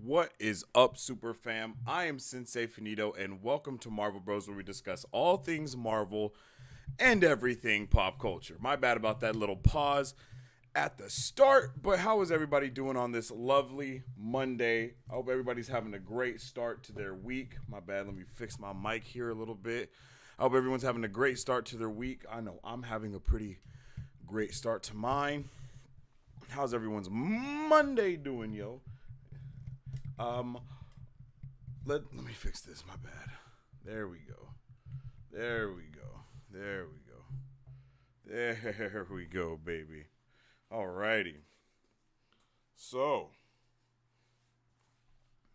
What is up, Super Fam? I am Sensei Finito, and welcome to Marvel Bros, where we discuss all things Marvel and everything pop culture. My bad about that little pause at the start, but how is everybody doing on this lovely Monday? I hope everybody's having a great start to their week. My bad, let me fix my mic here a little bit. I hope everyone's having a great start to their week. I know I'm having a pretty great start to mine. How's everyone's Monday doing, yo? Um, let me fix this. My bad. There we go. There we go. There we go. There we go, baby. Alrighty. So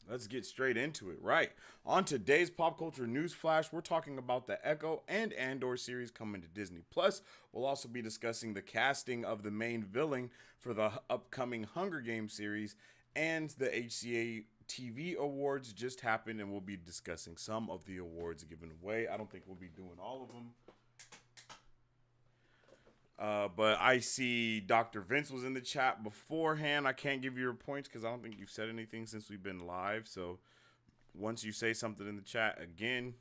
let's get straight into it. Right. On today's pop culture news flash, we're talking about the Echo and Andor series coming to Disney Plus. We'll also be discussing the casting of the main villain for the upcoming Hunger Games series, and the HCA TV Awards just happened, and we'll be discussing some of the awards given away. I don't think we'll be doing all of them. But I see Dr. Vince was in the chat beforehand. I can't give you your points because I don't think you've said anything since we've been live. So once you say something in the chat again,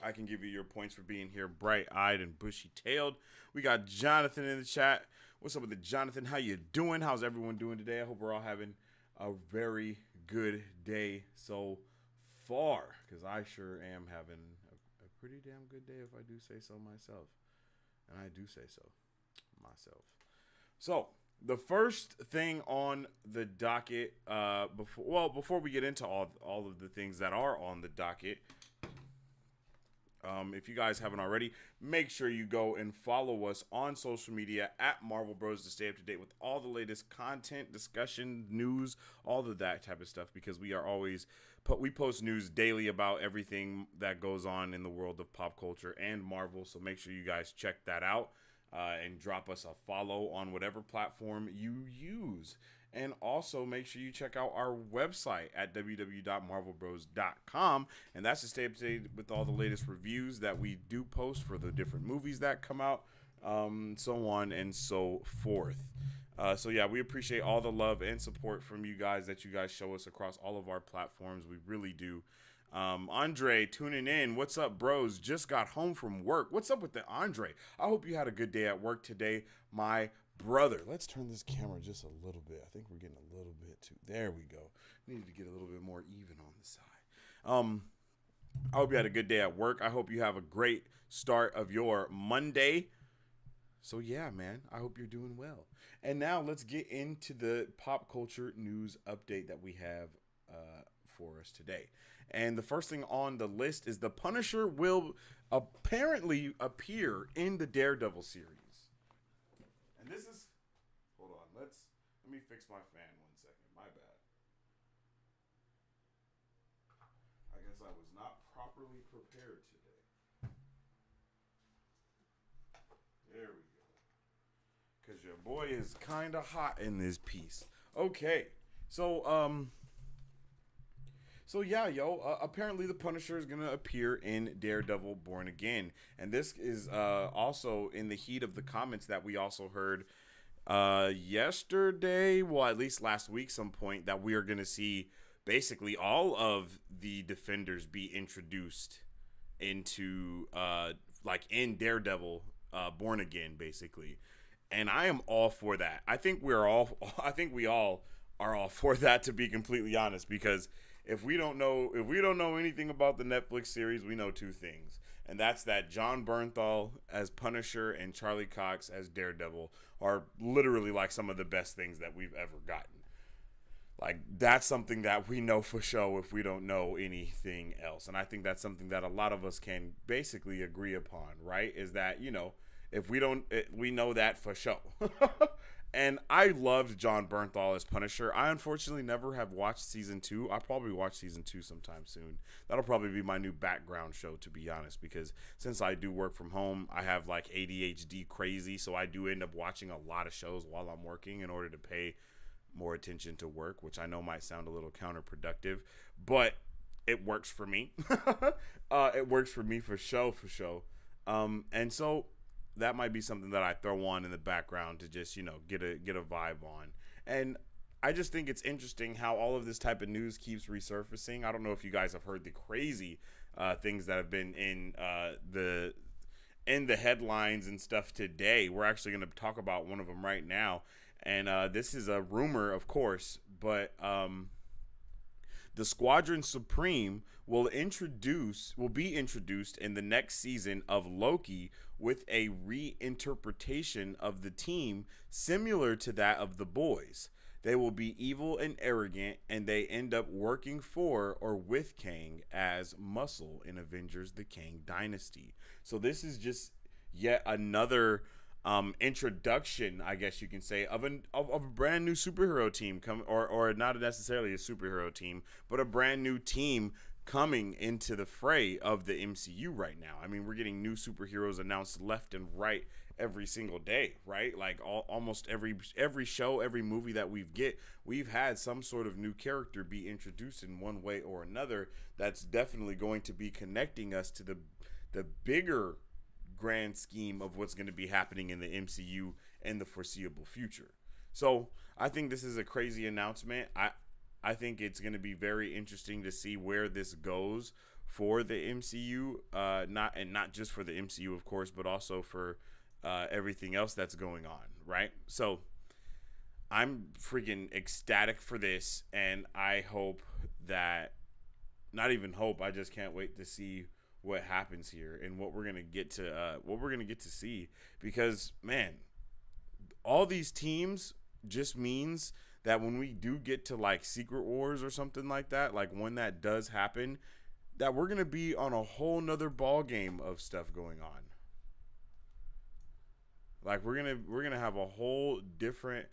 I can give you your points for being here bright-eyed and bushy-tailed. We got Jonathan in the chat. What's up with the Jonathan? How you doing? How's everyone doing today? I hope we're all having a very good day so far, because I sure am having a pretty damn good day if I do say so myself. And I do say so myself. So the first thing on the docket, before we get into all of the things that are on the docket, if you guys haven't already, make sure you go and follow us on social media at Marvel Bros to stay up to date with all the latest content, discussion, news, all of that type of stuff, because we are always we post news daily about everything that goes on in the world of pop culture and Marvel. So make sure you guys check that out and drop us a follow on whatever platform you use. And also make sure you check out our website at www.marvelbros.com. And that's to stay up to date with all the latest reviews that we do post for the different movies that come out, so on and so forth. So yeah, we appreciate all the love and support from you guys that you guys show us across all of our platforms. We really do. Andre tuning in. What's up, bros? Just got home from work. What's up with the Andre? I hope you had a good day at work today, my brother. Let's turn this camera just a little bit. I think we're getting a little bit too. There we go. Needed to get a little bit more even on the side. I hope you had a good day at work. I hope you have a great start of your Monday. So yeah, man, I hope you're doing well. And now let's get into the pop culture news update that we have for us today. And the first thing on the list is the Punisher will apparently appear in the Daredevil series. And this is, hold on, let me fix my fan 1 second. My bad. I guess I was not properly prepared today. There we go. Because your boy is kind of hot in this piece. Okay. So yeah, apparently the Punisher is going to appear in Daredevil Born Again. And this is also in the heat of the comments that we also heard yesterday, well, at least last week some point, that we are going to see basically all of the Defenders be introduced into, in Daredevil Born Again, basically. And I am all for that. I think we all are all for that, to be completely honest, because if we don't know anything about the Netflix series, we know two things. And that's that John Bernthal as Punisher and Charlie Cox as Daredevil are literally like some of the best things that we've ever gotten. Like, that's something that we know for sure if we don't know anything else. And I think that's something that a lot of us can basically agree upon, right? Is that, if we don't, we know that for sure. And I loved John Bernthal as Punisher. I unfortunately never have watched season 2. I'll probably watch season 2 sometime soon. That'll probably be my new background show, to be honest, because since I do work from home, I have like ADHD crazy, so I do end up watching a lot of shows while I'm working in order to pay more attention to work, which I know might sound a little counterproductive, but it works for me. It works for me for sure. And so that might be something that I throw on in the background to just, get a vibe on. And I just think it's interesting how all of this type of news keeps resurfacing. I don't know if you guys have heard the crazy things that have been in the headlines and stuff today. We're actually going to talk about one of them right now, and this is a rumor, of course, but the Squadron Supreme will be introduced in the next season of Loki with a reinterpretation of the team similar to that of the boys. They will be evil and arrogant, and they end up working for or with Kang as muscle in Avengers the Kang Dynasty. So this is just yet another introduction, I guess you can say, of a brand new superhero team or not necessarily a superhero team, but a brand new team coming into the fray of the MCU right now. I mean, we're getting new superheroes announced left and right every single day, right? Like almost every show, every movie that we've had some sort of new character be introduced in one way or another. That's definitely going to be connecting us to the bigger grand scheme of what's going to be happening in the MCU in the foreseeable future. So I think this is a crazy announcement. I think it's going to be very interesting to see where this goes for the MCU, not just for the MCU, of course, but also for everything else that's going on, right? So I'm freaking ecstatic for this, and I hope that, not even hope, I just can't wait to see what happens here and what we're gonna get to see, because man, all these teams just means that when we do get to like Secret Wars or something like that, like when that does happen, that we're gonna be on a whole nother ball game of stuff going on. Like we're gonna have a whole different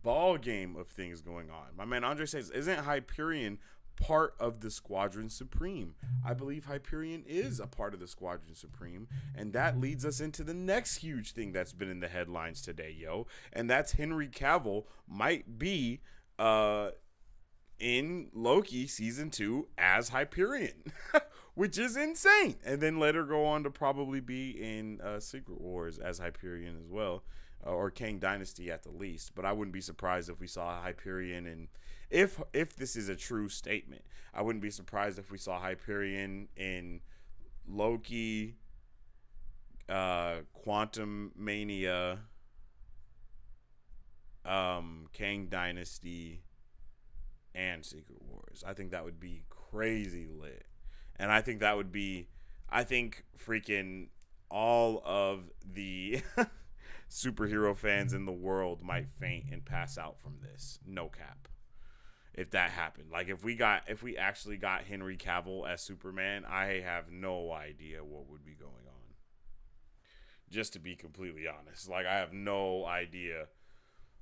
ball game of things going on. My man Andre says, isn't Hyperion part of the Squadron Supreme? I believe Hyperion is a part of the Squadron Supreme, and that leads us into the next huge thing that's been in the headlines today, yo, and that's Henry Cavill might be in Loki season 2 as Hyperion, which is insane, and then later go on to probably be in Secret Wars as Hyperion as well, or Kang Dynasty at the least. But I wouldn't be surprised if we saw Hyperion, and if this is a true statement, I wouldn't be surprised if we saw Hyperion in Loki, Quantum Mania, Kang Dynasty, and Secret Wars. I think that would be crazy lit. And I think that would be, I think freaking all of the superhero fans in the world might faint and pass out from this. No cap. If that happened. Like if we actually got Henry Cavill as Superman, I have no idea what would be going on. Just to be completely honest. Like I have no idea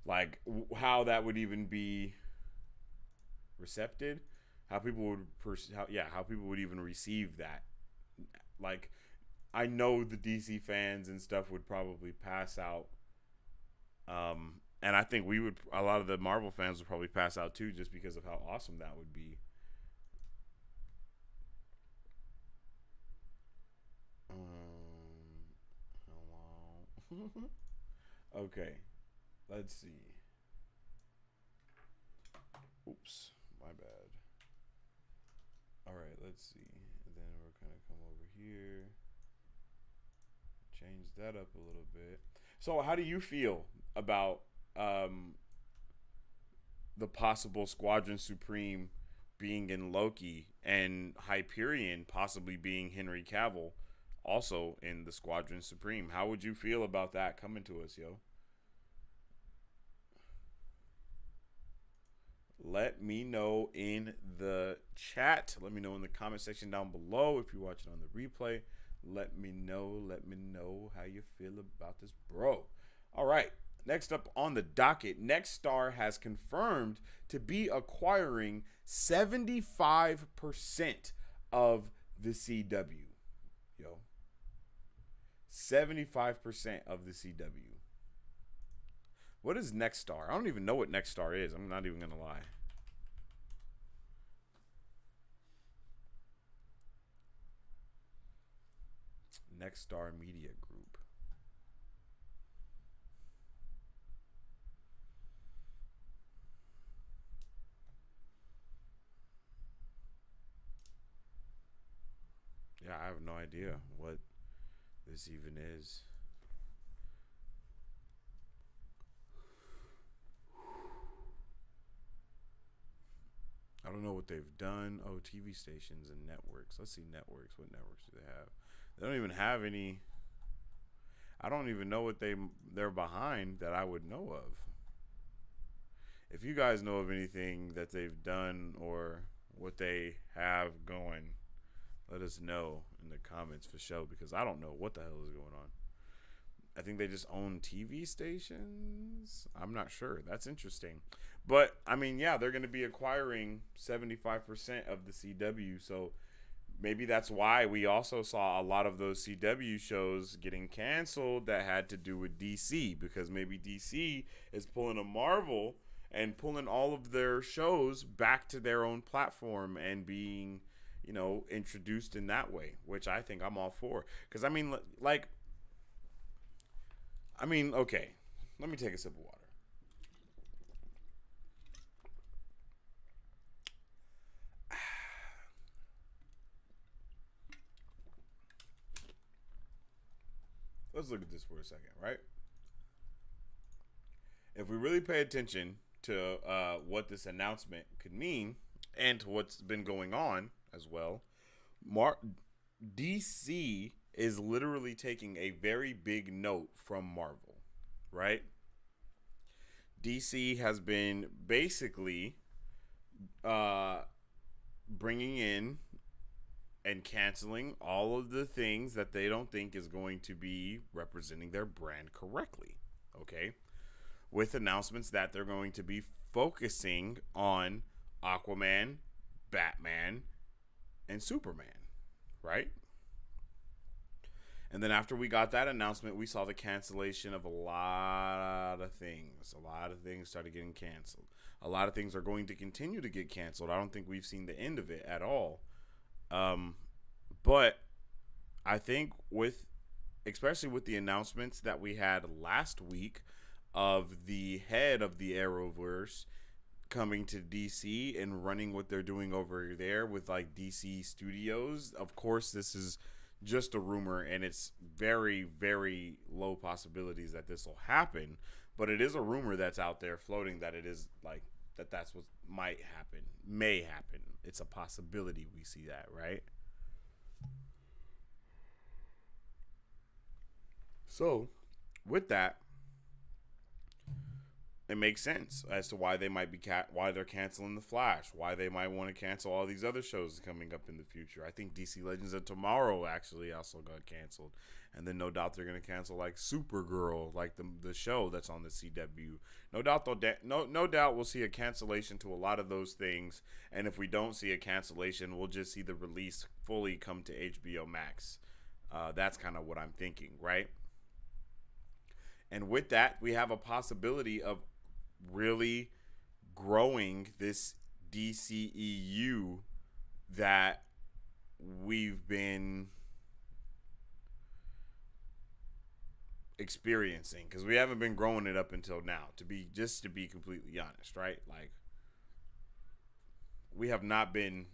like how that would even be recepted, how people would even receive that. Like I know the DC fans and stuff would probably pass out, and I think a lot of the Marvel fans would probably pass out too, just because of how awesome that would be. Okay, let's see. Oops, my bad. All right, let's see. And then we're gonna come over here, change that up a little bit. So, how do you feel about the possible Squadron Supreme being in Loki and Hyperion possibly being Henry Cavill also in the Squadron Supreme? How would you feel about that coming to us, yo? Let me know in the chat. Let me know in the comment section down below. If you're watching on the replay, let me know how you feel about this, bro. All right. Next up on the docket, Nexstar has confirmed to be acquiring 75% of the CW. Yo. 75% of the CW. What is Nexstar? I don't even know what Nexstar is. I'm not even going to lie. Nexstar Media Group. idea what this even is. I don't know what they've done. Oh, TV stations and networks. Let's see networks. What networks do they have? They don't even have any. I don't even know what they're behind that I would know of. If you guys know of anything that they've done or what they have going, let us know in the comments for sure, because I don't know what the hell is going on. I think they just own TV stations. I'm not sure. That's interesting. But, I mean, yeah, they're going to be acquiring 75% of the CW. So maybe that's why we also saw a lot of those CW shows getting canceled that had to do with DC. Because maybe DC is pulling a Marvel and pulling all of their shows back to their own platform and being, introduced in that way. Which I think I'm all for. Because, okay. Let me take a sip of water. Let's look at this for a second, right? If we really pay attention to what this announcement could mean and to what's been going on as well, DC is literally taking a very big note from Marvel, right? DC has been basically bringing in and canceling all of the things that they don't think is going to be representing their brand correctly, okay? With announcements that they're going to be focusing on Aquaman, Batman, and Superman, right? And then after we got that announcement, we saw the cancellation of a lot of things. A lot of things started getting canceled. A lot of things are going to continue to get canceled. I don't think we've seen the end of it at all. But I think especially with the announcements that we had last week of the head of the Arrowverse coming to DC and running what they're doing over there with like DC Studios. Of course, this is just a rumor and it's very, very low possibilities that this will happen, but it is a rumor that's out there floating that it is like that's what may happen. It's a possibility we see that, right? So, with that, it makes sense as to why they might be why they're canceling the Flash, why they might want to cancel all these other shows coming up in the future. I think DC Legends of Tomorrow actually also got canceled, and then no doubt they're gonna cancel like Supergirl, like the show that's on the CW. No doubt no doubt we'll see a cancellation to a lot of those things, and if we don't see a cancellation, we'll just see the release fully come to HBO Max. That's kind of what I'm thinking, right? And with that, we have a possibility of really growing this DCEU that we've been experiencing, because we haven't been growing it up until now, to be completely honest, right? Like, we have not been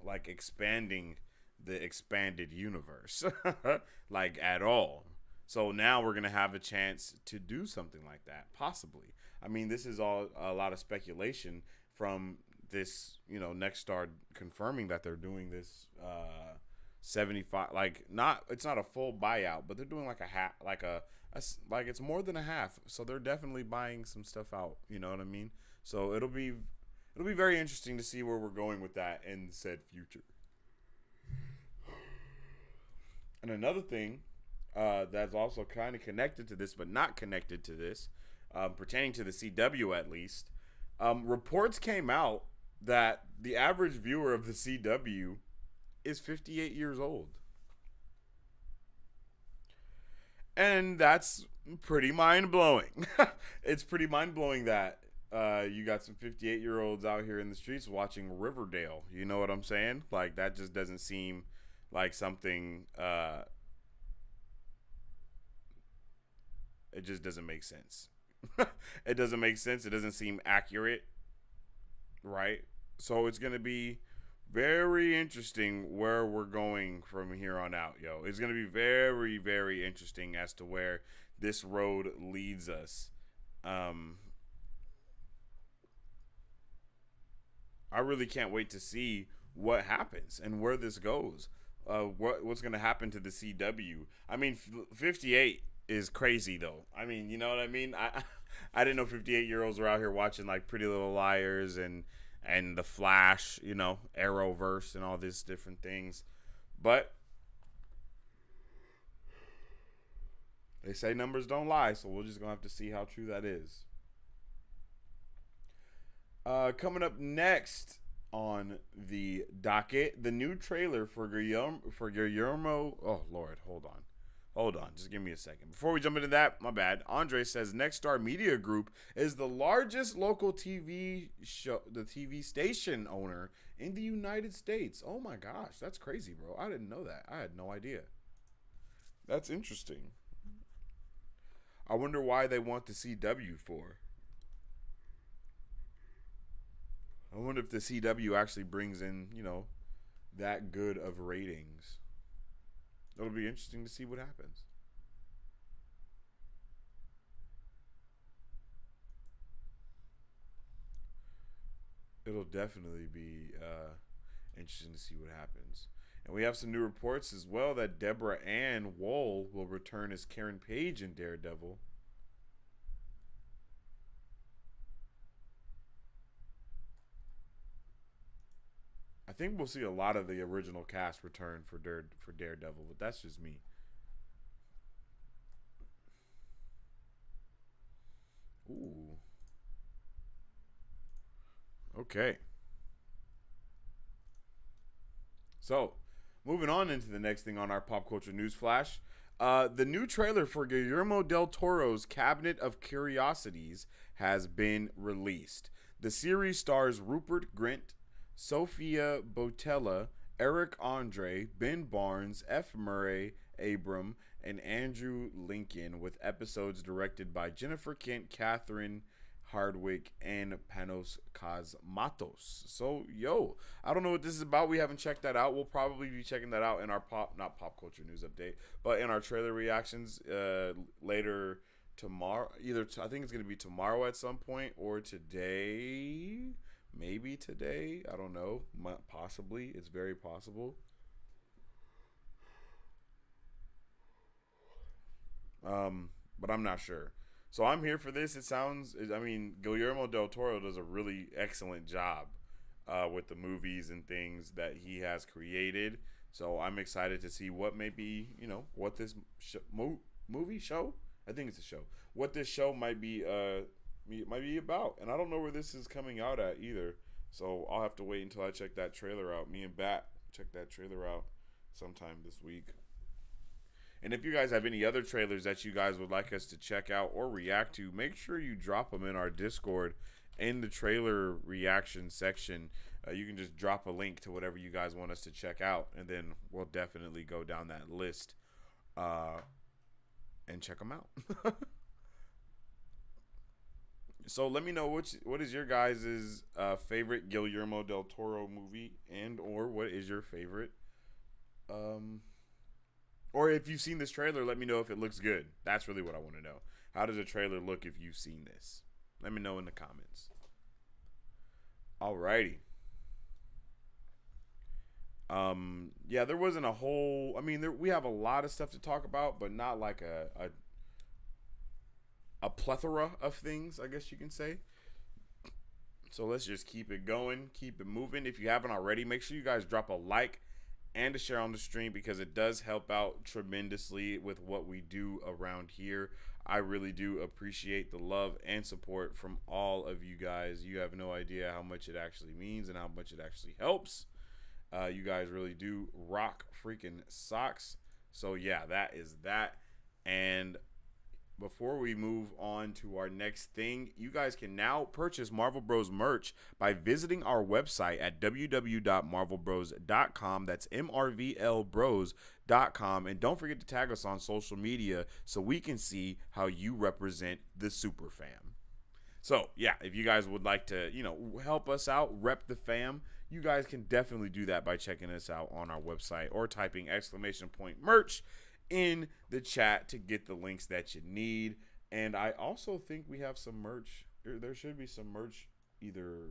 like expanding the expanded universe like at all. So now we're going to have a chance to do something like that, possibly. I mean, this is all a lot of speculation from this, Nexstar confirming that they're doing this 75, it's not a full buyout, but they're doing like a half, like it's more than a half. So they're definitely buying some stuff out, you know what I mean? So it'll be very interesting to see where we're going with that in said future. And another thing that's also kind of connected to this, but not connected to this, pertaining to the CW at least. Reports came out that the average viewer of the CW is 58 years old. And that's pretty mind-blowing. It's pretty mind-blowing that you got some 58-year-olds out here in the streets watching Riverdale. You know what I'm saying? Like, that just doesn't seem like something... It just doesn't make sense. It doesn't make sense. It doesn't seem accurate, right? So it's going to be very interesting where we're going from here on out, yo. It's gonna be very, very interesting as to where this road leads us. Um, I really can't wait to see what happens and where this goes. What's gonna happen to the CW? I mean, 58 is crazy though. I mean, you know what I mean? I didn't know 58-year olds were out here watching like Pretty Little Liars and the Flash, you know, Arrowverse and all these different things. But they say numbers don't lie, so we're just gonna have to see how true that is. Coming up next on the docket, the new trailer for Guillermo. Oh Lord, hold on, just give me a second. Before we jump into that, my bad. Andre says Nexstar Media Group is the largest local TV show, the TV station owner in the United States. Oh my gosh, that's crazy, bro. I didn't know that. I had no idea. That's interesting. I wonder why they want the CW for. I wonder if the CW actually brings in, you know, that good of ratings. It'll be interesting to see what happens. It'll definitely be interesting to see what happens. And we have some new reports as well that Deborah Ann Woll will return as Karen Page in Daredevil. I think we'll see a lot of the original cast return for Daredevil, but that's just me. Ooh. Okay. So, moving on into the next thing on our pop culture news flash. The new trailer for Guillermo del Toro's Cabinet of Curiosities has been released. The series stars Rupert Grint, Sophia Botella, Eric Andre, Ben Barnes, F. Murray Abram, and Andrew Lincoln, with episodes directed by Jennifer Kent, Catherine Hardwick, and Panos Cosmatos. So, yo, I don't know what this is about. We haven't checked that out. We'll probably be checking that out in our not pop culture news update, but in our trailer reactions later tomorrow. I think it's going to be tomorrow at some point or today. Maybe today. I don't know. Possibly. It's very possible. But I'm not sure. So I'm here for this. I mean, Guillermo del Toro does a really excellent job with the movies and things that he has created. So I'm excited to see what maybe, you know, what this movie show? I think it's a show. What this show might be about. And I don't know where this is coming out at either. So I'll have to wait until I check that trailer out. Me and Bat check that trailer out sometime this week. And if you guys have any other trailers that you guys would like us to check out or react to, make sure you drop them in our Discord in the trailer reaction section. You can just drop a link to whatever you guys want us to check out, and then we'll definitely go down that list and check them out. So let me know what is your guys' favorite Guillermo del Toro movie, and or what is your favorite or if you've seen this trailer, let me know if it looks good. That's really what I want to know. How does a trailer look if you've seen this? Let me know in the comments. Alrighty. Yeah, there wasn't a whole. I mean, we have a lot of stuff to talk about, but not like a plethora of things, I guess you can say. So let's just keep it going, keep it moving. If you haven't already, make sure you guys drop a like and a share on the stream, because it does help out tremendously with what we do around here. I really do appreciate the love and support from all of you guys. You have no idea how much it actually means and how much it actually helps. You guys really do rock freaking socks. So yeah, that is that. And before we move on to our next thing, you guys can now purchase Marvel Bros merch by visiting our website at www.marvelbros.com. That's MRVLbros.com. And don't forget to tag us on social media so we can see how you represent the super fam. So, yeah, if you guys would like to, help us out, rep the fam, you guys can definitely do that by checking us out on our website or typing !merch in the chat to get the links that you need. And I also think we have some merch. There should be some merch either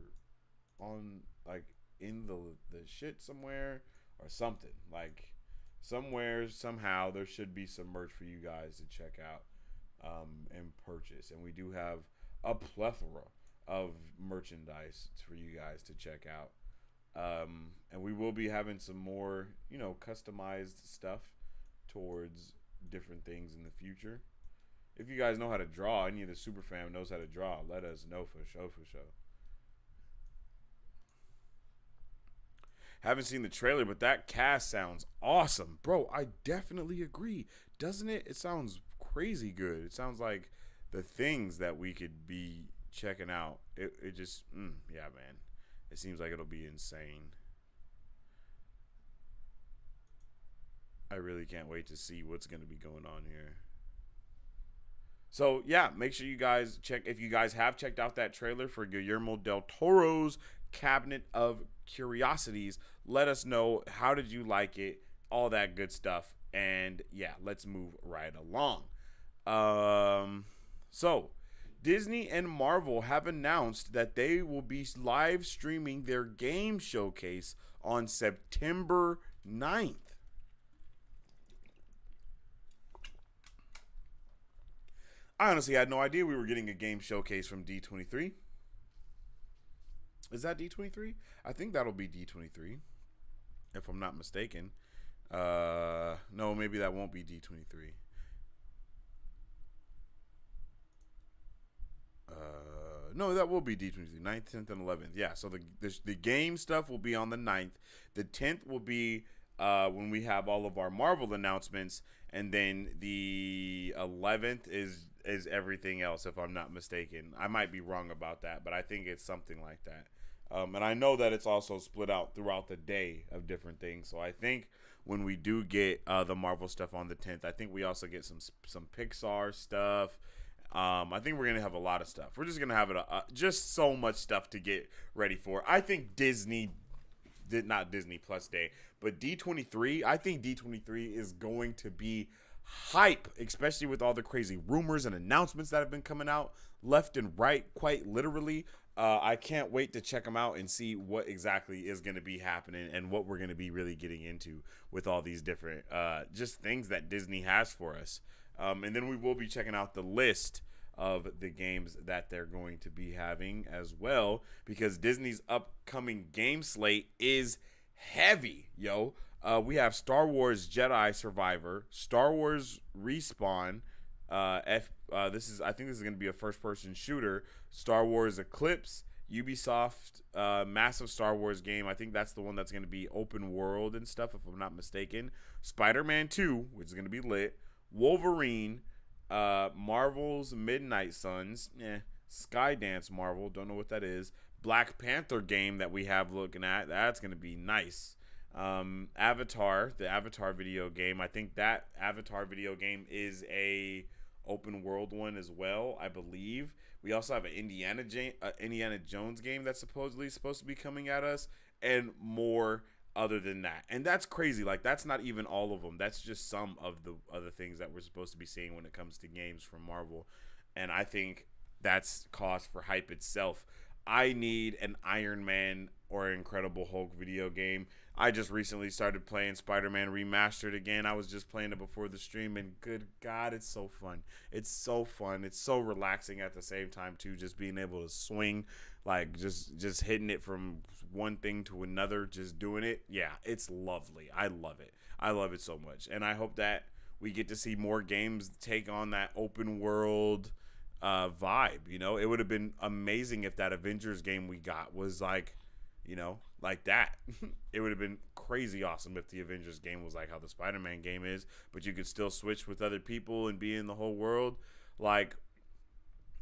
on like in the shit somewhere or something. Like somewhere, somehow, there should be some merch for you guys to check out and purchase. And we do have a plethora of merchandise for you guys to check out. And we will be having some more, customized stuff towards different things in the future. If you guys know how to draw, any of the super fam knows how to draw, let us know for sure. Haven't seen the trailer, but that cast sounds awesome. Bro, I definitely agree. Doesn't it? It sounds crazy good. It sounds like the things that we could be checking out. It just, yeah, man. It seems like it'll be insane. I really can't wait to see what's going to be going on here. So, yeah, make sure you guys check. If you guys have checked out that trailer for Guillermo del Toro's Cabinet of Curiosities, let us know. How did you like it? All that good stuff. And, yeah, let's move right along. So, Disney and Marvel have announced that they will be live streaming their game showcase on September 9th. I honestly had no idea we were getting a game showcase from D23. Is that D23? I think that'll be D23, if I'm not mistaken. No, maybe that won't be D23. No, that will be D23, 9th, 10th, and 11th. Yeah, so the game stuff will be on the 9th. The 10th will be when we have all of our Marvel announcements, and then the 11th is everything else, if I'm not mistaken. I might be wrong about that, but I think it's something like that. And I know that it's also split out throughout the day of different things. So I think when we do get the Marvel stuff on the 10th, I think we also get some Pixar stuff. I think we're going to have a lot of stuff. We're just going to have just so much stuff to get ready for. I think not Disney Plus Day, but D23, I think D23 is going to be hype, especially with all the crazy rumors and announcements that have been coming out left and right, quite literally. I can't wait to check them out and see what exactly is going to be happening and what we're going to be really getting into with all these different just things that Disney has for us. And then we will be checking out the list of the games that they're going to be having as well, because Disney's upcoming game slate is heavy, yo. We have Star Wars Jedi Survivor, Star Wars Respawn, I think this is going to be a first-person shooter, Star Wars Eclipse, Ubisoft, massive Star Wars game. I think that's the one that's going to be open world and stuff, if I'm not mistaken. Spider-Man 2, which is going to be lit. Wolverine, Marvel's Midnight Suns, Skydance Marvel, don't know what that is. Black Panther game that we have looking at, that's going to be nice. Avatar, the Avatar video game, I think that Avatar video game is a open world one as well, I believe. We also have an Indiana Jones game that's supposedly supposed to be coming at us, and more other than that. And that's crazy. Like, that's not even all of them. That's just some of the other things that we're supposed to be seeing when it comes to games from Marvel. And I think that's cause for hype itself. I need an Iron Man or Incredible Hulk video game. I just recently started playing Spider-Man Remastered again. I was just playing it before the stream, and good God, it's so fun. It's so fun. It's so relaxing at the same time, too, just being able to swing, like just hitting it from one thing to another, just doing it. Yeah, it's lovely. I love it. I love it so much. And I hope that we get to see more games take on that open world vibe. You know, it would have been amazing if that Avengers game we got was like, you know, like that. It would have been crazy awesome if the Avengers game was like how the Spider-Man game is, but you could still switch with other people and be in the whole world. Like,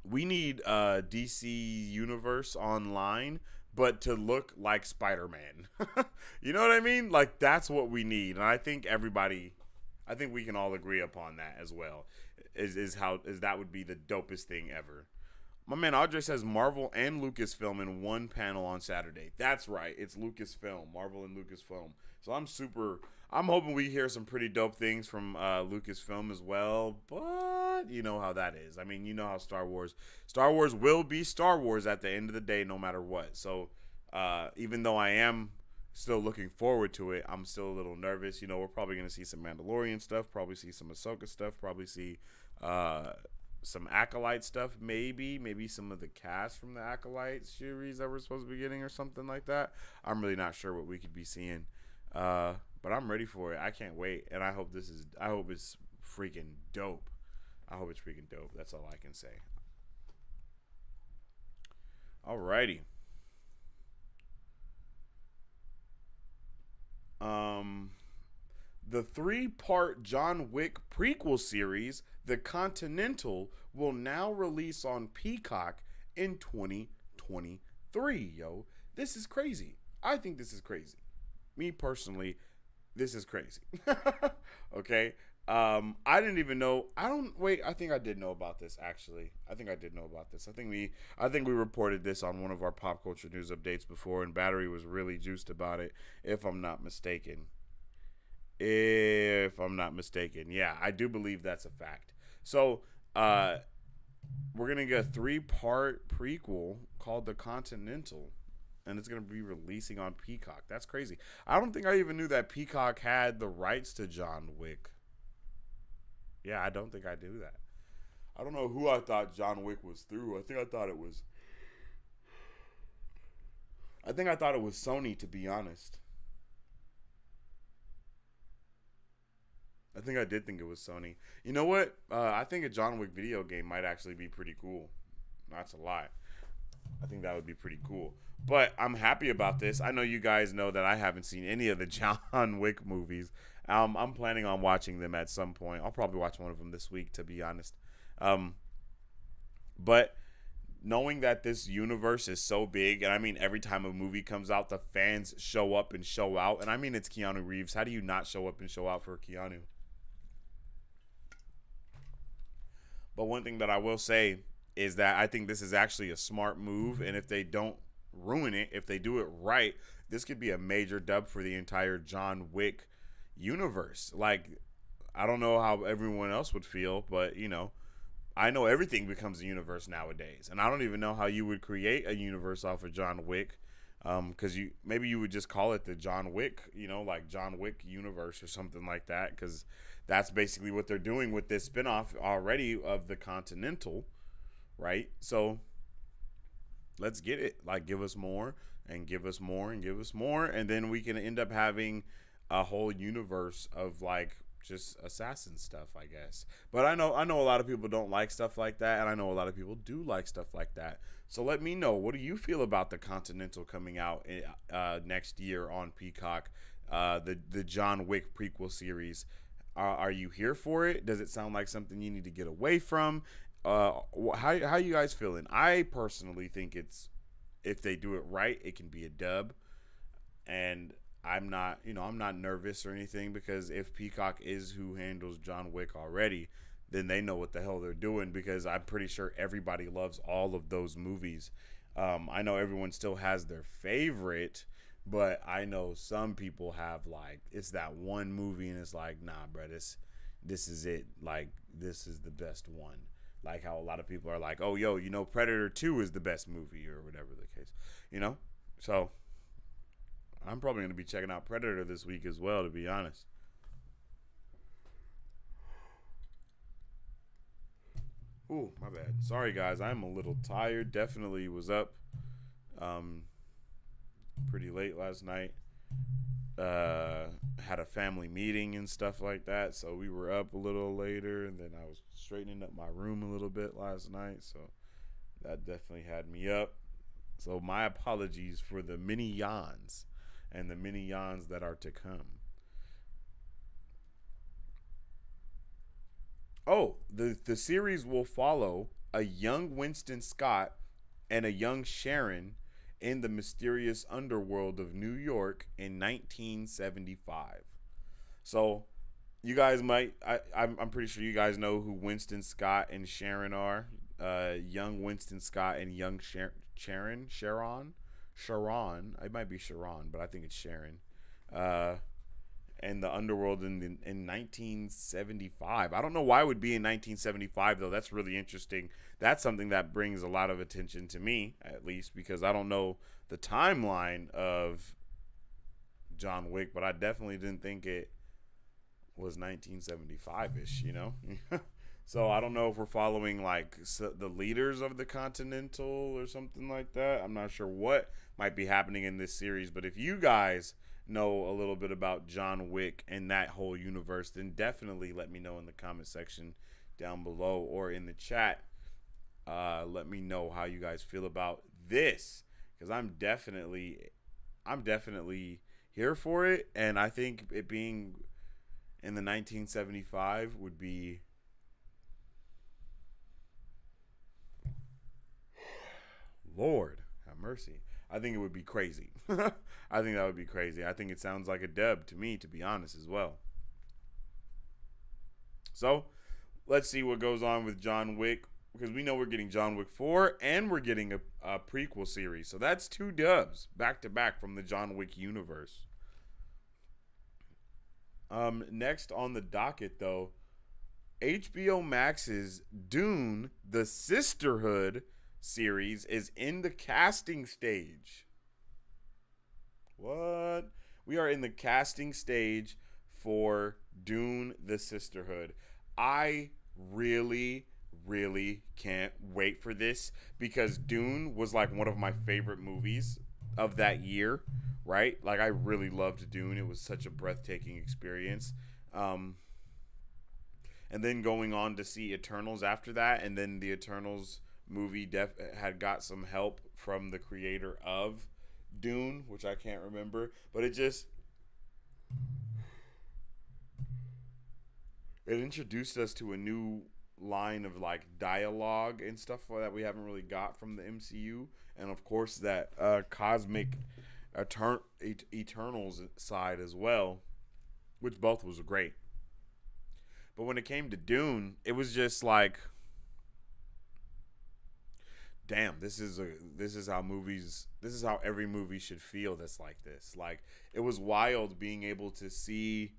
we need DC Universe Online, but to look like Spider-Man. You know what I mean? Like, that's what we need. And I think we can all agree upon that as well. Is that would be the dopest thing ever. My man Audrey says Marvel and Lucasfilm in one panel on Saturday. That's right. It's Lucasfilm, Marvel and Lucasfilm. So I'm hoping we hear some pretty dope things from Lucasfilm as well. But you know how that is. I mean, you know how Star Wars will be Star Wars at the end of the day, no matter what. So even though I am still looking forward to it, I'm still a little nervous. You know, we're probably going to see some Mandalorian stuff, probably see some Ahsoka stuff, probably see some Acolyte stuff, maybe some of the cast from the Acolyte series that we're supposed to be getting or something like that. I'm really not sure what we could be seeing, but I'm ready for it. I can't wait, and I hope it's freaking dope. I hope it's freaking dope. That's all I can say. Alrighty. The 3-part John Wick prequel series, The Continental, will now release on Peacock in 2023, yo. This is crazy. I think this is crazy. Me personally, this is crazy. Okay? I didn't even know. I think I did know about this, actually. I think I did know about this. I think we reported this on one of our pop culture news updates before, and Battery was really juiced about it, if I'm not mistaken. Yeah, I do believe that's a fact. So, we're gonna get a 3-part prequel called The Continental, and it's gonna be releasing on Peacock. That's crazy. I don't think I even knew that Peacock had the rights to John Wick. Yeah, I don't think I knew that. I don't know who I thought John Wick was through. I think I thought it was Sony, to be honest. I think I did think it was Sony. You know what? I think a John Wick video game might actually be pretty cool. That's a lie. I think that would be pretty cool. But I'm happy about this. I know you guys know that I haven't seen any of the John Wick movies. I'm planning on watching them at some point. I'll probably watch one of them this week, to be honest. But knowing that this universe is so big, and I mean every time a movie comes out, the fans show up and show out. And I mean it's Keanu Reeves. How do you not show up and show out for Keanu? But one thing that I will say is that I think this is actually a smart move, and if they don't ruin it, if they do it right, this could be a major dub for the entire John Wick universe. Like, I don't know how everyone else would feel, but, you know, I know everything becomes a universe nowadays, and I don't even know how you would create a universe off of John Wick, because maybe you would just call it the John Wick, you know, like John Wick universe or something like that, because that's basically what they're doing with this spinoff already of the Continental, right? So let's get it. Like, give us more and give us more and give us more, and then we can end up having a whole universe of like just assassin stuff, I guess. But I know a lot of people don't like stuff like that, and I know a lot of people do like stuff like that. So let me know, what do you feel about the Continental coming out next year on Peacock, the John Wick prequel series? Are you here for it? Does it sound like something you need to get away from? How you guys feeling? I personally think if they do it right, it can be a dub, and I'm not nervous or anything, because if Peacock is who handles John Wick already, then they know what the hell they're doing, because I'm pretty sure everybody loves all of those movies. I know everyone still has their favorite, but I know some people have, like, it's that one movie and it's like, nah, bro, this is it. Like, this is the best one. Like how a lot of people are like, oh, yo, you know, Predator 2 is the best movie, or whatever the case, you know? So I'm probably going to be checking out Predator this week as well, to be honest. Ooh, my bad. Sorry, guys. I'm a little tired. Definitely was up pretty late last night. Had a family meeting and stuff like that, so we were up a little later, and then I was straightening up my room a little bit last night, so that definitely had me up. So my apologies for the mini yawns and the mini yawns that are to come. Oh, the series will follow a young Winston Scott and a young Sharon in the mysterious underworld of New York in 1975. So you guys might, I'm pretty sure you guys know who Winston Scott and Sharon are. young Winston Scott and young Sharon. It might be Sharon, but I think it's Sharon. Uh, and the underworld in 1975. I don't know why it would be in 1975 though. That's really interesting. That's something that brings a lot of attention to me, at least, because I don't know the timeline of John Wick, but I definitely didn't think it was 1975-ish, you know? So I don't know if we're following like the leaders of the Continental or something like that. I'm not sure what might be happening in this series, but if you guys know a little bit about John Wick and that whole universe, then definitely let me know in the comment section down below or in the chat. Let me know how you guys feel about this, because I'm definitely here for it, and I think it being in the 1975 would be Lord have mercy. I think it would be crazy. I think that would be crazy. I think it sounds like a dub to me, to be honest, as well. So let's see what goes on with John Wick, because we know we're getting John Wick 4 and we're getting a prequel series. So that's 2 dubs back to back from the John Wick universe. Next on the docket, though, HBO Max's Dune, the Sisterhood series is in the casting stage. What? We are in the casting stage for Dune, the Sisterhood. I really can't wait for this, because Dune was like one of my favorite movies of that year, right? Like, I really loved Dune. It was such a breathtaking experience. And then going on to see Eternals after that, and then the Eternals movie had got some help from the creator of Dune, which I can't remember, but it introduced us to a new line of like dialogue and stuff that we haven't really got from the MCU, and of course that cosmic Eternals side as well, which both was great. But when it came to Dune, it was just like, damn, this is how every movie should feel that's like this. Like, it was wild being able to see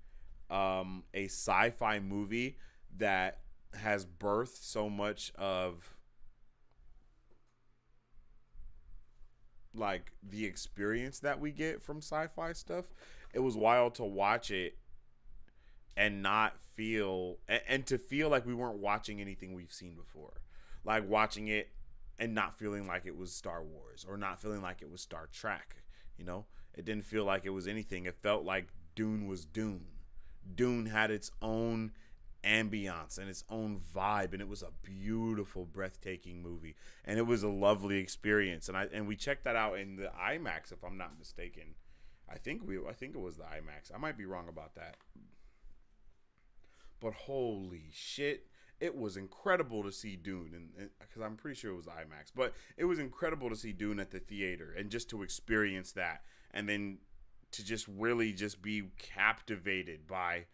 a sci-fi movie that has birthed so much of like the experience that we get from sci-fi stuff. It was wild to watch it and not feel and to feel like we weren't watching anything we've seen before. Like, watching it and not feeling like it was Star Wars or not feeling like it was Star Trek, you know? It didn't feel like it was anything. It felt like Dune was Dune. Dune had its own ambiance and its own vibe, and it was a beautiful, breathtaking movie, and it was a lovely experience. And we checked that out in the IMAX, if I'm not mistaken. I think it was the IMAX. I might be wrong about that. But holy shit, it was incredible to see Dune, and because I'm pretty sure it was the IMAX, but it was incredible to see Dune at the theater and just to experience that, and then to just really just be captivated by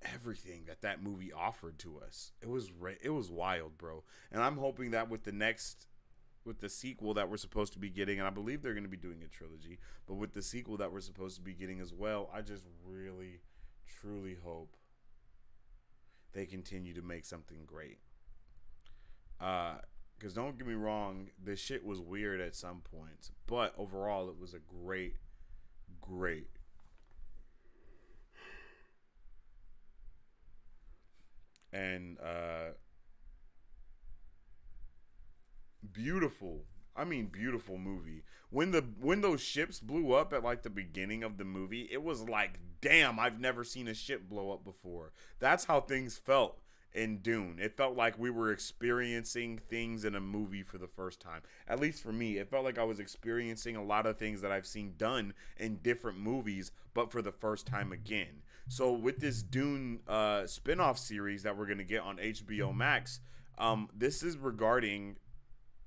everything that movie offered to us. It was wild, bro. And I'm hoping that with the sequel that we're supposed to be getting, and I believe they're going to be doing a trilogy, but with the sequel that we're supposed to be getting as well, I just really, truly hope they continue to make something great. Because don't get me wrong, this shit was weird at some points, but overall it was a great and beautiful. I mean, beautiful movie. When those ships blew up at like the beginning of the movie, it was like, damn, I've never seen a ship blow up before. That's how things felt in Dune. It felt like we were experiencing things in a movie for the first time. At least for me, it felt like I was experiencing a lot of things that I've seen done in different movies, but for the first time again. So with this Dune spin-off series that we're going to get on HBO Max, this is regarding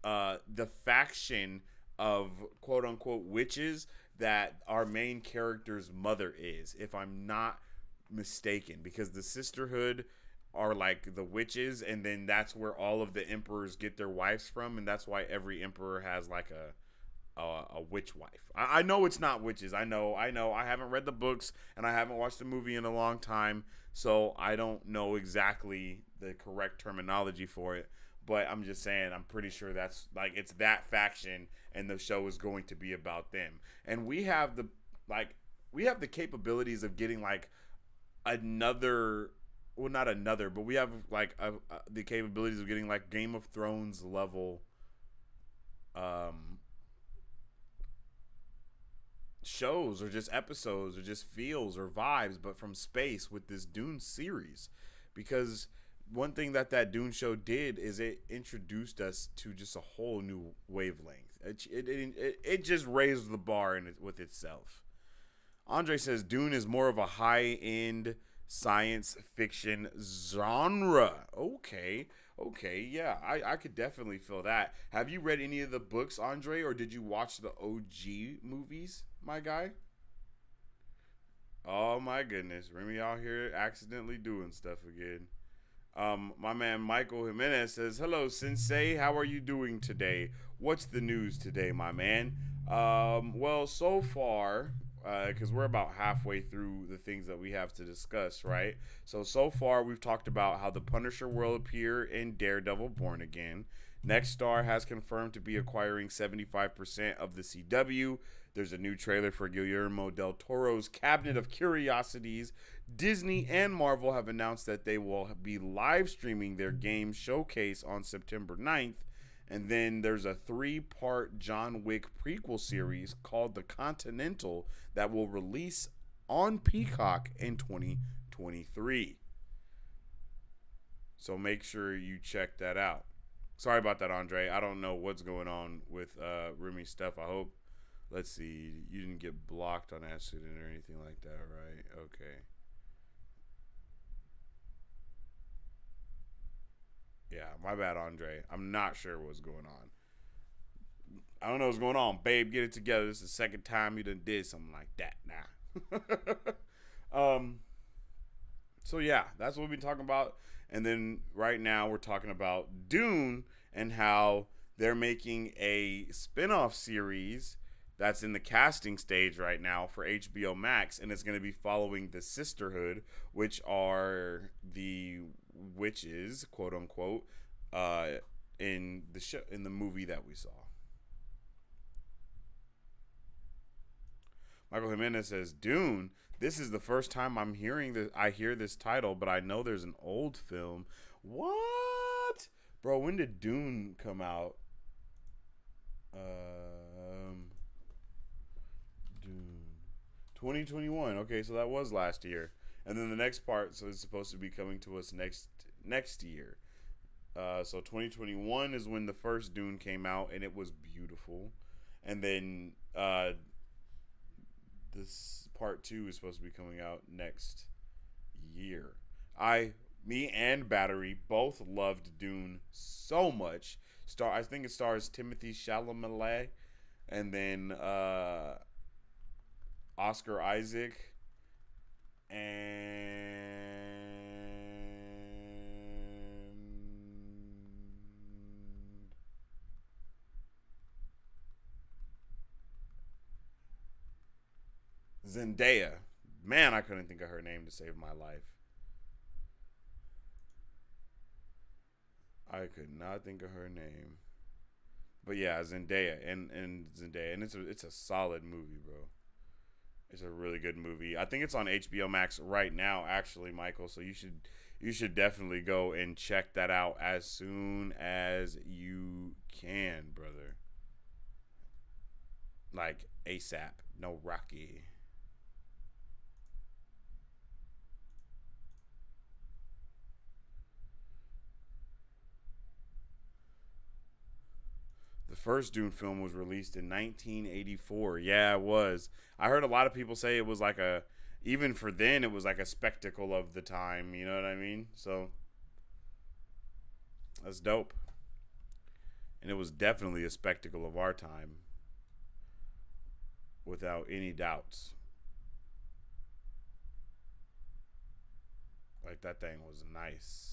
the faction of quote-unquote witches that our main character's mother is, if I'm not mistaken, because the Sisterhood are like the witches, and then that's where all of the emperors get their wives from, and that's why every emperor has like a witch wife. I know it's not witches. I know. I haven't read the books and I haven't watched the movie in a long time, so I don't know exactly the correct terminology for it. But I'm just saying, I'm pretty sure that's like it's that faction, and the show is going to be about them. And we have the capabilities of getting like another, well, not another, but we have like the capabilities of getting like Game of Thrones level um shows, or just episodes, or just feels or vibes, but from space with this Dune series. Because one thing that Dune show did is it introduced us to just a whole new wavelength. It just raised the bar with itself. Andre says Dune is more of a high end science fiction genre. Okay, yeah, I could definitely feel that. Have you read any of the books, Andre, or did you watch the OG movies, my guy? Oh my goodness, Remy out here accidentally doing stuff again. My man Michael Jimenez says, "Hello, Sensei. How are you doing today? What's the news today, my man?" Well, so far, because we're about halfway through the things that we have to discuss, right? So far, we've talked about how the Punisher will appear in Daredevil Born Again. Nexstar has confirmed to be acquiring 75% of the CW. There's a new trailer for Guillermo del Toro's Cabinet of Curiosities. Disney and Marvel have announced that they will be live streaming their game showcase on September 9th. And then there's a 3-part John Wick prequel series called The Continental that will release on Peacock in 2023. So make sure you check that out. Sorry about that, Andre. I don't know what's going on with Remy's stuff. I hope, let's see, you didn't get blocked on accident or anything like that, right? Okay. Yeah, my bad, Andre. I'm not sure what's going on. I don't know what's going on. Babe, get it together. This is the second time you done did something like that now. So yeah, that's what we've been talking about. And then right now we're talking about Dune and how they're making a spin-off series that's in the casting stage right now for HBO Max, and it's going to be following the Sisterhood, which are the witches, quote unquote, in the show, in the movie that we saw. Michael Jimenez says, Dune. This is the first time I'm hearing this. I hear this title, but I know there's an old film. What, bro? When did Dune come out? Dune, 2021. Okay, so that was last year. And then the next part, so it's supposed to be coming to us next year. So 2021 is when the first Dune came out, and it was beautiful. And then this part 2 is supposed to be coming out next year. Me and Battery both loved Dune so much. I think it stars Timothy Chalamet, and then Oscar Isaac, and Zendaya. Man, I couldn't think of her name to save my life. I could not think of her name. But yeah, Zendaya and Zendaya, and it's a solid movie, bro. It's a really good movie. I think it's on HBO Max right now, actually, Michael. So you should definitely go and check that out as soon as you can, brother. Like ASAP. No Rocky. The first Dune film was released in 1984. Yeah, it was. I heard a lot of people say it was like even for then, it was like a spectacle of the time. You know what I mean? So that's dope. And it was definitely a spectacle of our time, without any doubts. Like that thing was nice.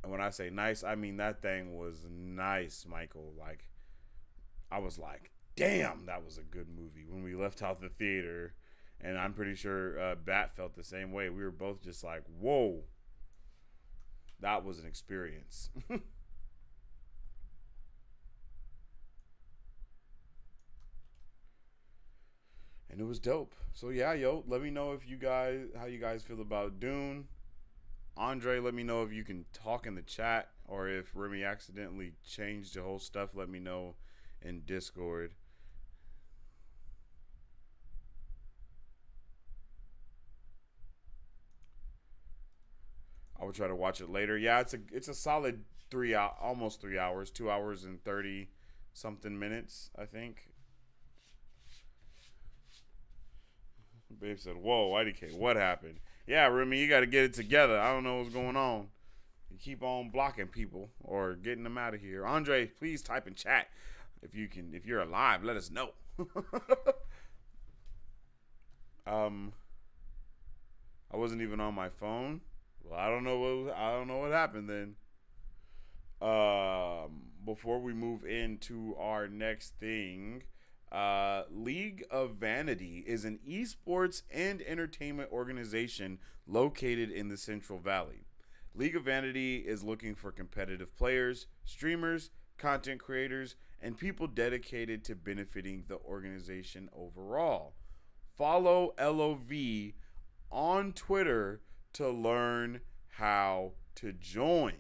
And when I say nice, I mean that thing was nice, Michael. Like I was like, damn, that was a good movie when we left out the theater. And I'm pretty sure Bat felt the same way. We were both just like, whoa, that was an experience. And it was dope. So yeah, yo, let me know if you guys how you guys feel about Dune. Andre, let me know if you can talk in the chat or if Remy accidentally changed the whole stuff. Let me know in Discord. I will try to watch it later. Yeah, it's a solid almost 3 hours, 2 hours and 30 something minutes, I think. Babe said, "Whoa, IDK, what happened?" Yeah, Remy, you got to get it together. I don't know what's going on. You keep on blocking people or getting them out of here. Andre, please type in chat if you can. If you're alive, let us know. I wasn't even on my phone. Well, I don't know what happened then. Before we move into our next thing, League of Vanity is an esports and entertainment organization located in the Central Valley. League of Vanity is looking for competitive players, streamers, content creators, and people dedicated to benefiting the organization overall. Follow LOV on Twitter to learn how to join.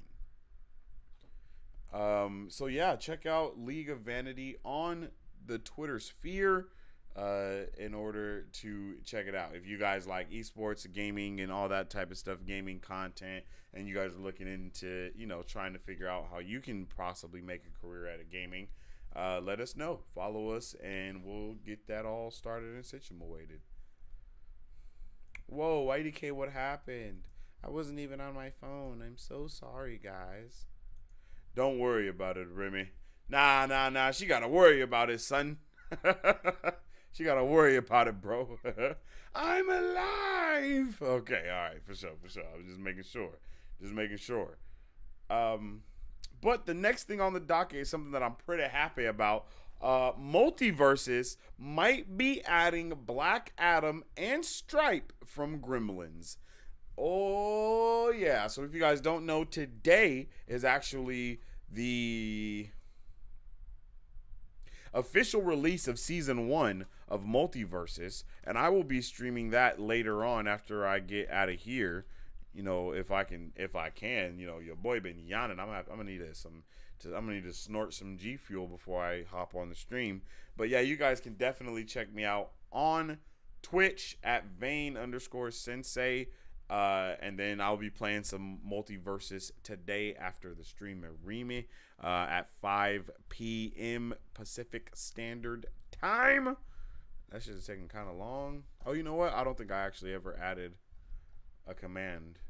So yeah, check out League of Vanity on the Twitter sphere in order to check it out. If you guys like esports, gaming, and all that type of stuff, gaming content, and you guys are looking into, trying to figure out how you can possibly make a career out of gaming, let us know. Follow us, and we'll get that all started and situated. Whoa, IDK, what happened? I wasn't even on my phone. I'm so sorry, guys. Don't worry about it, Remy. Nah. She got to worry about it, son. She got to worry about it, bro. I'm alive. Okay, all right, for sure. I was just making sure. But the next thing on the docket is something that I'm pretty happy about. Multiverses might be adding Black Adam and Stripe from Gremlins. Oh, yeah. So if you guys don't know, today is actually the official release of season 1 of Multiverses, and I will be streaming that later on after I get out of here. If I can, your boy been yawning. I'm gonna need to snort some G Fuel before I hop on the stream. But yeah, you guys can definitely check me out on Twitch at Vane_Sensei. And then I'll be playing some Multiverses today after the stream at Remy at 5 p.m. Pacific Standard Time. That should have taken kind of long. Oh, you know what? I don't think I actually ever added a command.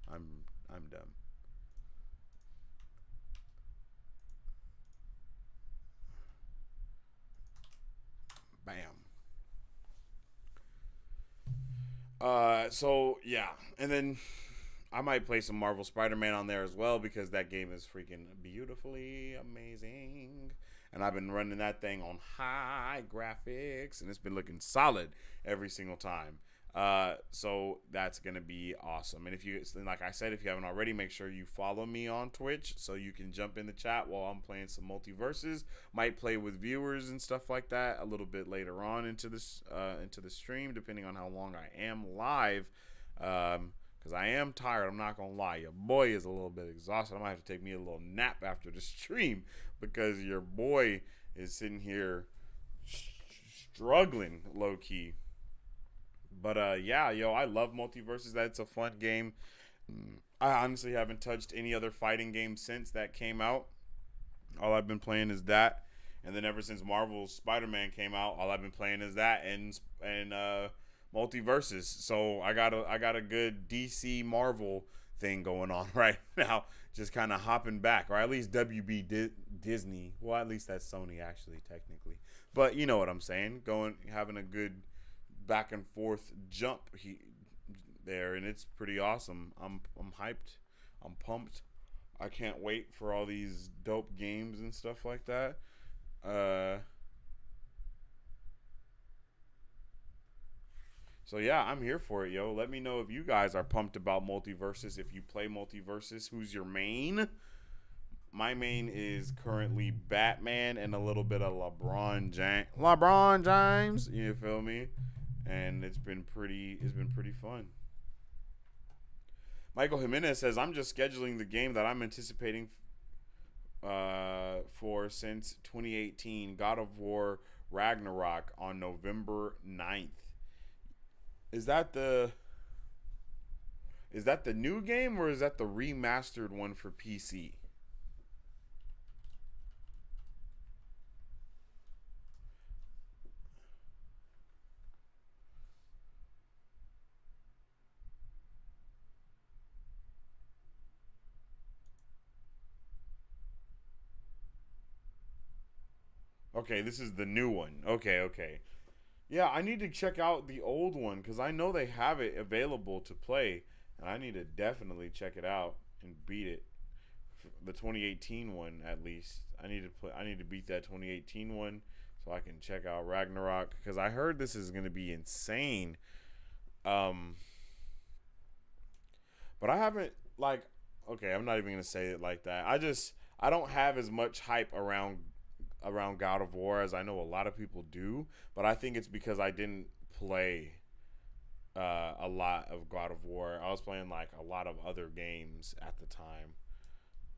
I'm dumb. Bam. So yeah, and then I might play some Marvel Spider-Man on there as well because that game is freaking beautifully amazing, and I've been running that thing on high graphics, and it's been looking solid every single time. So that's gonna be awesome. And like I said, if you haven't already, make sure you follow me on Twitch so you can jump in the chat while I'm playing some Multiverses. Might play with viewers and stuff like that a little bit later on into the stream, depending on how long I am live. Because I am tired. I'm not gonna lie. Your boy is a little bit exhausted. I might have to take me a little nap after the stream because your boy is sitting here struggling low key. But yeah, yo, I love Multiverses. That's a fun game. I honestly haven't touched any other fighting game since that came out. All I've been playing is that, and then ever since Marvel's Spider-Man came out, all I've been playing is that and Multiverses. So I got a good DC Marvel thing going on right now. Just kind of hopping back, or at least WB Disney. Well, at least that's Sony actually technically. But you know what I'm saying? Having a good back and forth jump there, and it's pretty awesome. I'm hyped. I'm pumped. I can't wait for all these dope games and stuff like that. Uh, so yeah, I'm here for it, yo. Let me know if you guys are pumped about multiverses. If you play multiverses, who's your main? My main is currently Batman and a little bit of LeBron James. LeBron James, you feel me? And it's been pretty fun. Michael Jimenez says, I'm just scheduling the game that I'm anticipating for since 2018, God of War Ragnarok on November 9th. Is that the new game, or is that the remastered one for PC? Okay, this is the new one. Okay. Yeah, I need to check out the old one because I know they have it available to play, and I need to definitely check it out and beat it. The 2018 one, at least. I need to play. I need to beat that 2018 one so I can check out Ragnarok because I heard this is going to be insane. Um, but I haven't like. Okay, I'm not even going to say it like that. I don't have as much hype around God of War as I know a lot of people do, but I think it's because I didn't play a lot of God of War. I was playing like a lot of other games at the time,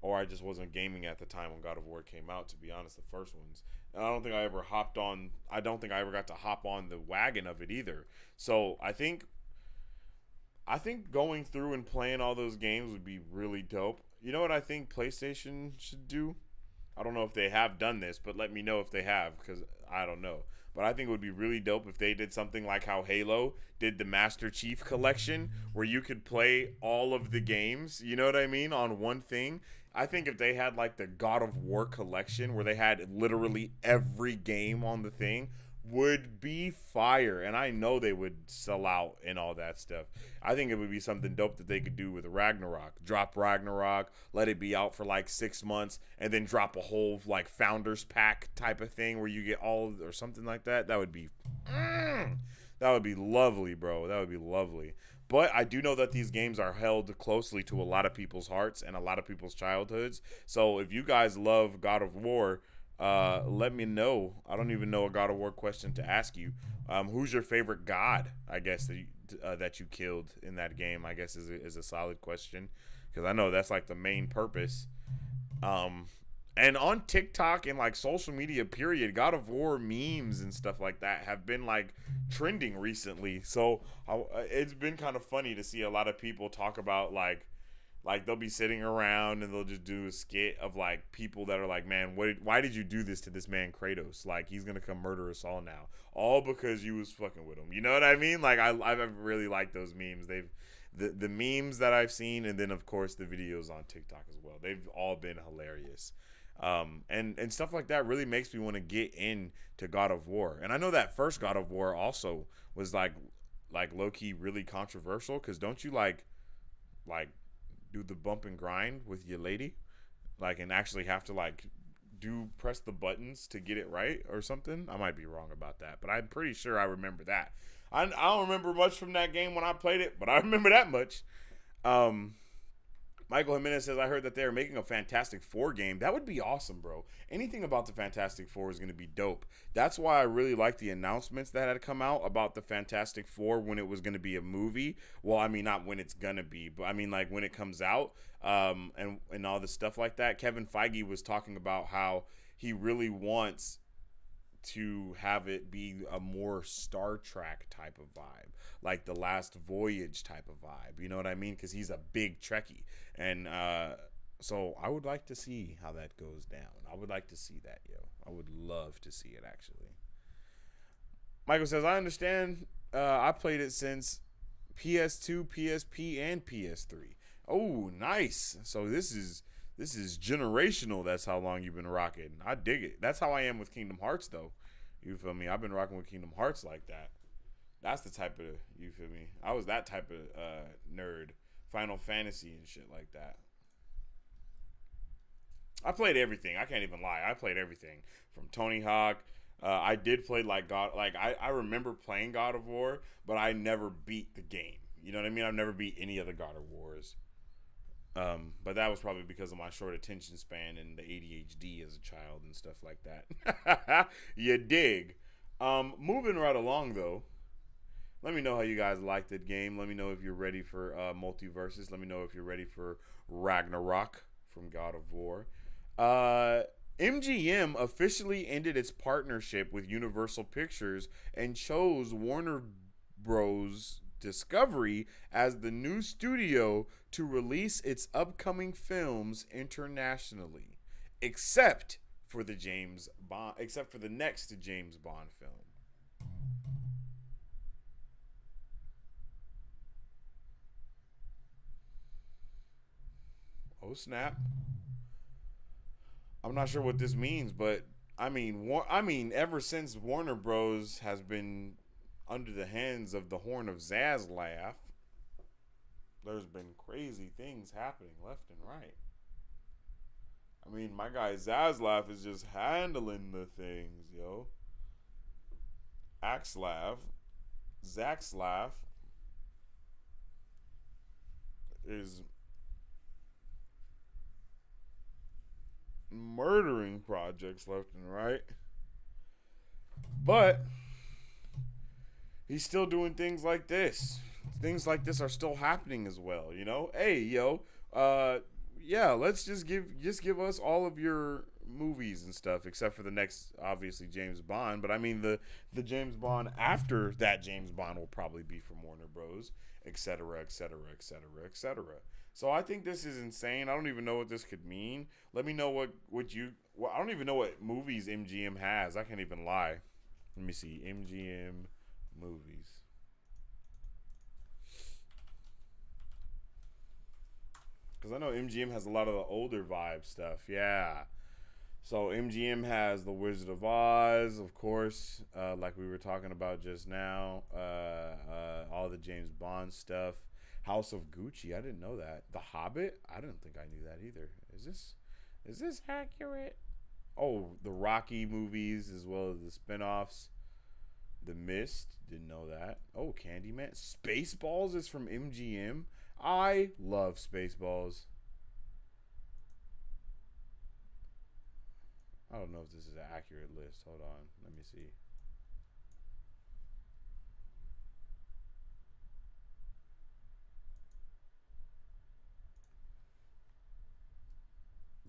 or I just wasn't gaming at the time when God of War came out, to be honest, the first ones. And I don't think I ever got to hop on the wagon of it either. So I think going through and playing all those games would be really dope. You know what I think PlayStation should do? I don't know if they have done this, but let me know if they have, because I don't know. But I think it would be really dope if they did something like how Halo did the Master Chief Collection, where you could play all of the games, you know what I mean, on one thing. I think if they had like the God of War Collection, where they had literally every game on the thing, would be fire. And I know they would sell out and all that stuff. I think it would be something dope that they could do with Ragnarok. Drop Ragnarok, let it be out for like 6 months, and then drop a whole like founders pack type of thing where you get all or something like that. That would be lovely, bro. That would be lovely. But I do know that these games are held closely to a lot of people's hearts and a lot of people's childhoods. So if you guys love God of War, let me know. I don't even know a God of War question to ask you. Who's your favorite god? I guess that you killed in that game. I guess is a solid question because I know that's like the main purpose. And on TikTok and like social media, period, God of War memes and stuff like that have been like trending recently. So it's been kind of funny to see a lot of people talk about like they'll be sitting around and they'll just do a skit of like people that are like, man, why did you do this to this man Kratos? Like he's gonna come murder us all now, all because you was fucking with him. You know what I mean? Like I've really liked those memes. The memes that I've seen, and then of course the videos on TikTok as well. They've all been hilarious. And stuff like that really makes me want to get into God of War. And I know that first God of War also was like low key really controversial because don't you like do the bump and grind with your lady, like, and actually have to like press the buttons to get it right or something. I might be wrong about that, but I'm pretty sure I remember that. I don't remember much from that game when I played it, but I remember that much. Michael Jimenez says, I heard that they're making a Fantastic Four game. That would be awesome, bro. Anything about the Fantastic Four is going to be dope. That's why I really like the announcements that had come out about the Fantastic Four when it was going to be a movie. Well, I mean, not when it's going to be, but I mean, like, when it comes out and all this stuff like that. Kevin Feige was talking about how he really wants to have it be a more Star Trek type of vibe, like the Last Voyage type of vibe. You know what I mean? Because he's a big Trekkie. And so I would like to see how that goes down. I would like to see that, yo. I would love to see it, actually. Michael says, I understand. I played it since PS2, PSP, and PS3. Oh, nice. So this is generational. That's how long you've been rocking. I dig it. That's how I am with Kingdom Hearts, though. You feel me? I've been rocking with Kingdom Hearts like that. That's the type of, you feel me? I was that type of nerd. Final Fantasy and shit like that. I played everything. I can't even lie. I played everything from Tony Hawk. I did play like God. Like I remember playing God of War, but I never beat the game. You know what I mean? I've never beat any of the God of Wars. But that was probably because of my short attention span and the ADHD as a child and stuff like that. You dig? Moving right along though. Let me know how you guys liked the game. Let me know if you're ready for multiverses. Let me know if you're ready for Ragnarok from God of War. Uh, MGM officially ended its partnership with Universal Pictures and chose Warner Bros. Discovery as the new studio to release its upcoming films internationally, except for the next James Bond film. Oh snap! I'm not sure what this means, but ever since Warner Bros. Has been under the hands of the Horn of Zaslav, there's been crazy things happening left and right. I mean, my guy Zaslav is just handling the things, yo. Axlav, Zaxlav is murdering projects left and right. But he's still doing things like this. Things like this are still happening as well, you know? Hey, yo, yeah, let's just give us all of your movies and stuff, except for the next, obviously, James Bond. But I mean, the James Bond after that James Bond will probably be from Warner Bros., et cetera, et cetera, et cetera, et cetera. So I think this is insane. I don't even know what this could mean. Let me know what you. Well, I don't even know what movies MGM has. I can't even lie. Let me see MGM movies. Because I know MGM has a lot of the older vibe stuff. Yeah. So MGM has The Wizard of Oz, of course, like we were talking about just now. All the James Bond stuff. House of Gucci. I didn't know that. The Hobbit. I didn't think I knew that either. Is this accurate? Oh, the Rocky movies as well as the spinoffs. The Mist. Didn't know that. Oh, Candyman. Spaceballs is from MGM. I love Spaceballs. I don't know if this is an accurate list. Hold on. Let me see.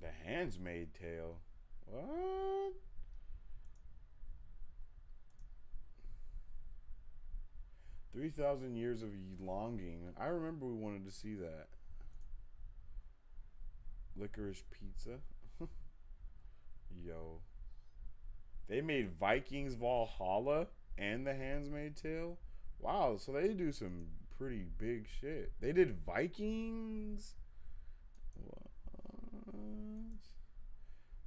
The Handmaid's Tale. What? 3,000 Years of Longing. I remember we wanted to see that. Licorice Pizza. Yo. They made Vikings Valhalla and The Handmaid's Tale. Wow, so they do some pretty big shit. They did Vikings. What?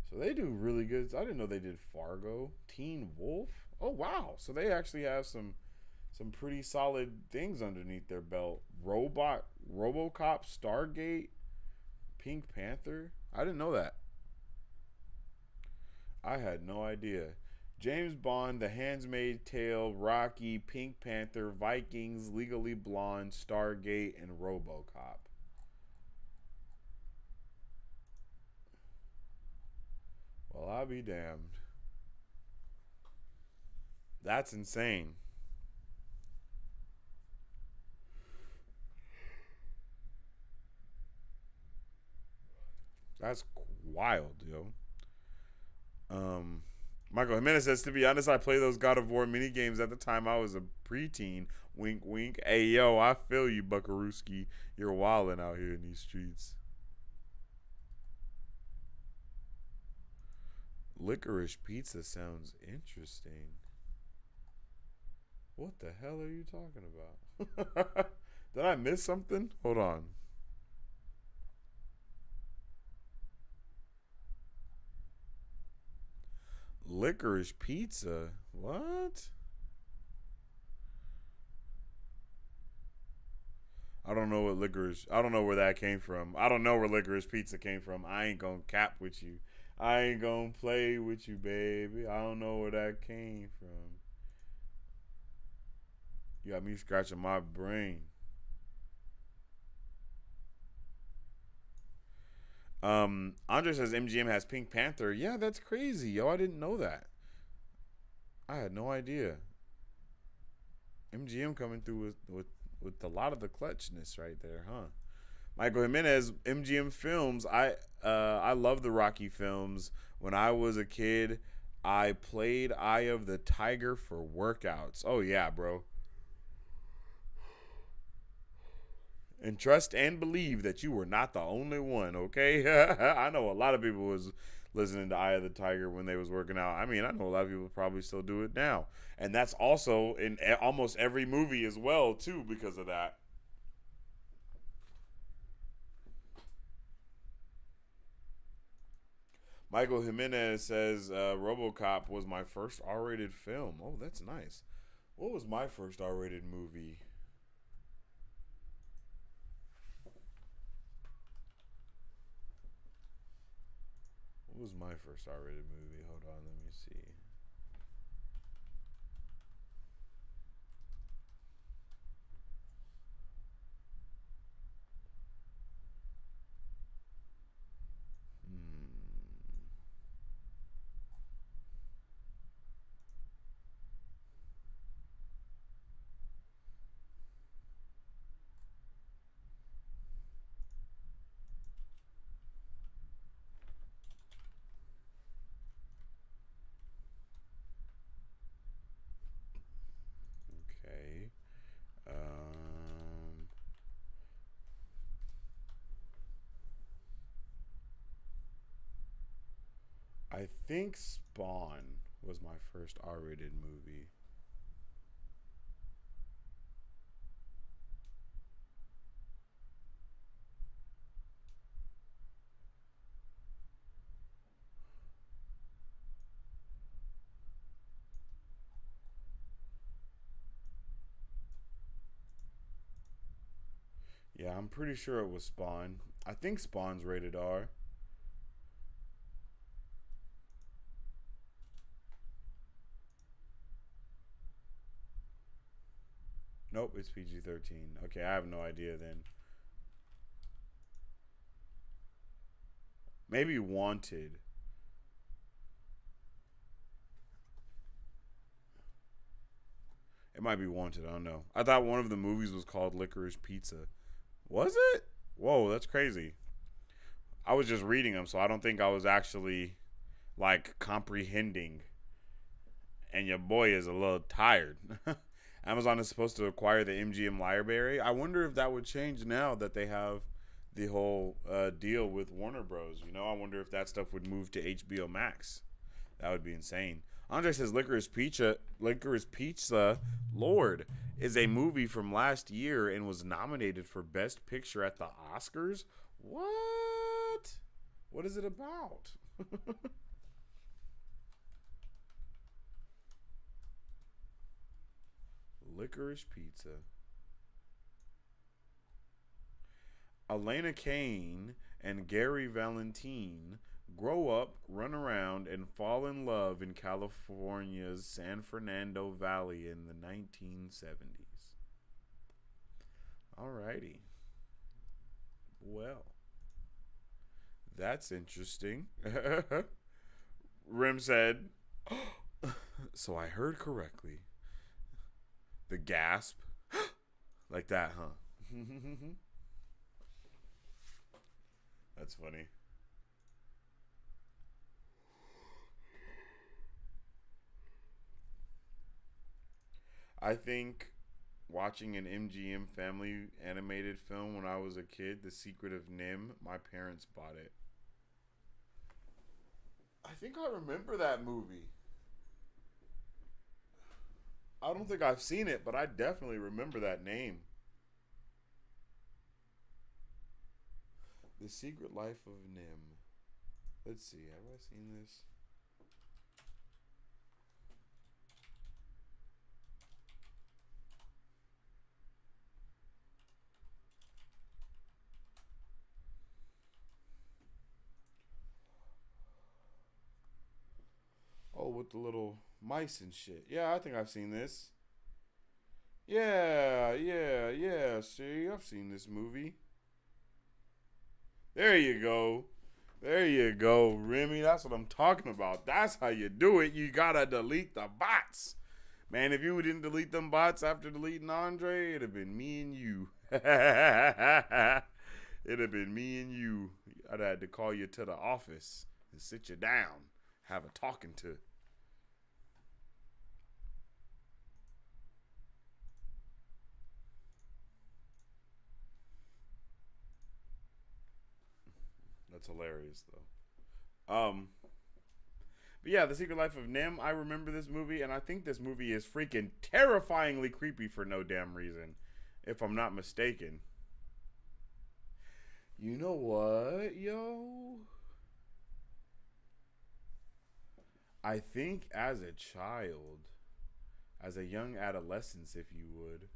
So they do really good. I didn't know they did Fargo, Teen Wolf. Oh wow, so they actually have some pretty solid things underneath their belt. RoboCop, Stargate, Pink Panther. I didn't know that. I had no idea. James Bond, The Handmaid's Tale, Rocky, Pink Panther, Vikings, Legally Blonde, Stargate, and RoboCop. Well, I'll be damned. That's insane. That's wild, yo. Um, Michael Jimenez says, to be honest, I play those God of War mini games at the time I was a preteen. Wink, wink. Hey, yo, I feel you, Buckarooski. You're wilding out here in these streets. Licorice Pizza sounds interesting. What the hell are you talking about? Did I miss something? Hold on. Licorice Pizza? What? I don't know what licorice. I don't know where that came from. I don't know where licorice pizza came from. I ain't gonna cap with you. I ain't gonna play with you, baby. I don't know where that came from. You got me scratching my brain. Andre says MGM has Pink Panther. Yeah, that's crazy, yo. I didn't know that. I had no idea. MGM coming through with a lot of the clutchness right there, huh? Michael Jimenez, MGM Films. I love the Rocky films. When I was a kid, I played Eye of the Tiger for workouts. Oh yeah, bro. And trust and believe that you were not the only one, okay? I know a lot of people was listening to Eye of the Tiger when they was working out. I mean, I know a lot of people probably still do it now. And that's also in almost every movie as well, too, because of that. Michael Jimenez says RoboCop was my first R-rated film. Oh, that's nice. What was my first R-rated movie? What was my first R-rated movie? Hold on, let me see. Okay. I think Spawn was my first R-rated movie. Yeah, I'm pretty sure it was Spawn. I think Spawn's rated R. Nope, it's PG-13. Okay, I have no idea then. Maybe Wanted. It might be Wanted. I don't know. I thought one of the movies was called Licorice Pizza. Was it? Whoa, that's crazy. I was just reading them, so I don't think I was actually like comprehending. And your boy is a little tired. Amazon is supposed to acquire the MGM library. I wonder if that would change now that they have the whole deal with Warner Bros. You know, I wonder if that stuff would move to HBO Max. That would be insane. Andre says Licorice Pizza, Lord, is a movie from last year and was nominated for Best Picture at the Oscars. What? What is it about? Licorice Pizza. Elena Kane and Gary Valentine grow up, run around, and fall in love in California's San Fernando Valley in the 1970s. Alrighty. Well, that's interesting. Rim said, so I heard correctly. The gasp. Like that, huh? That's funny. I think watching an MGM family animated film when I was a kid, The Secret of Nim, my parents bought it. I think I remember that movie. I don't think I've seen it, but I definitely remember that name. The Secret Life of Nim. Let's see, have I seen this? with the little mice and shit. Yeah, I think I've seen this. Yeah. See, I've seen this movie. There you go. There you go, Remy. That's what I'm talking about. That's how you do it. You gotta delete the bots. Man, if you didn't delete them bots after deleting Andre, it'd have been me and you. It'd have been me and you. I'd have had to call you to the office and sit you down, have a talking to. That's hilarious, though. But yeah, The Secret Life of Nim. I remember this movie, and I think this movie is freaking terrifyingly creepy for no damn reason, if I'm not mistaken. You know what, yo? I think as a child, as a young adolescence, if you would,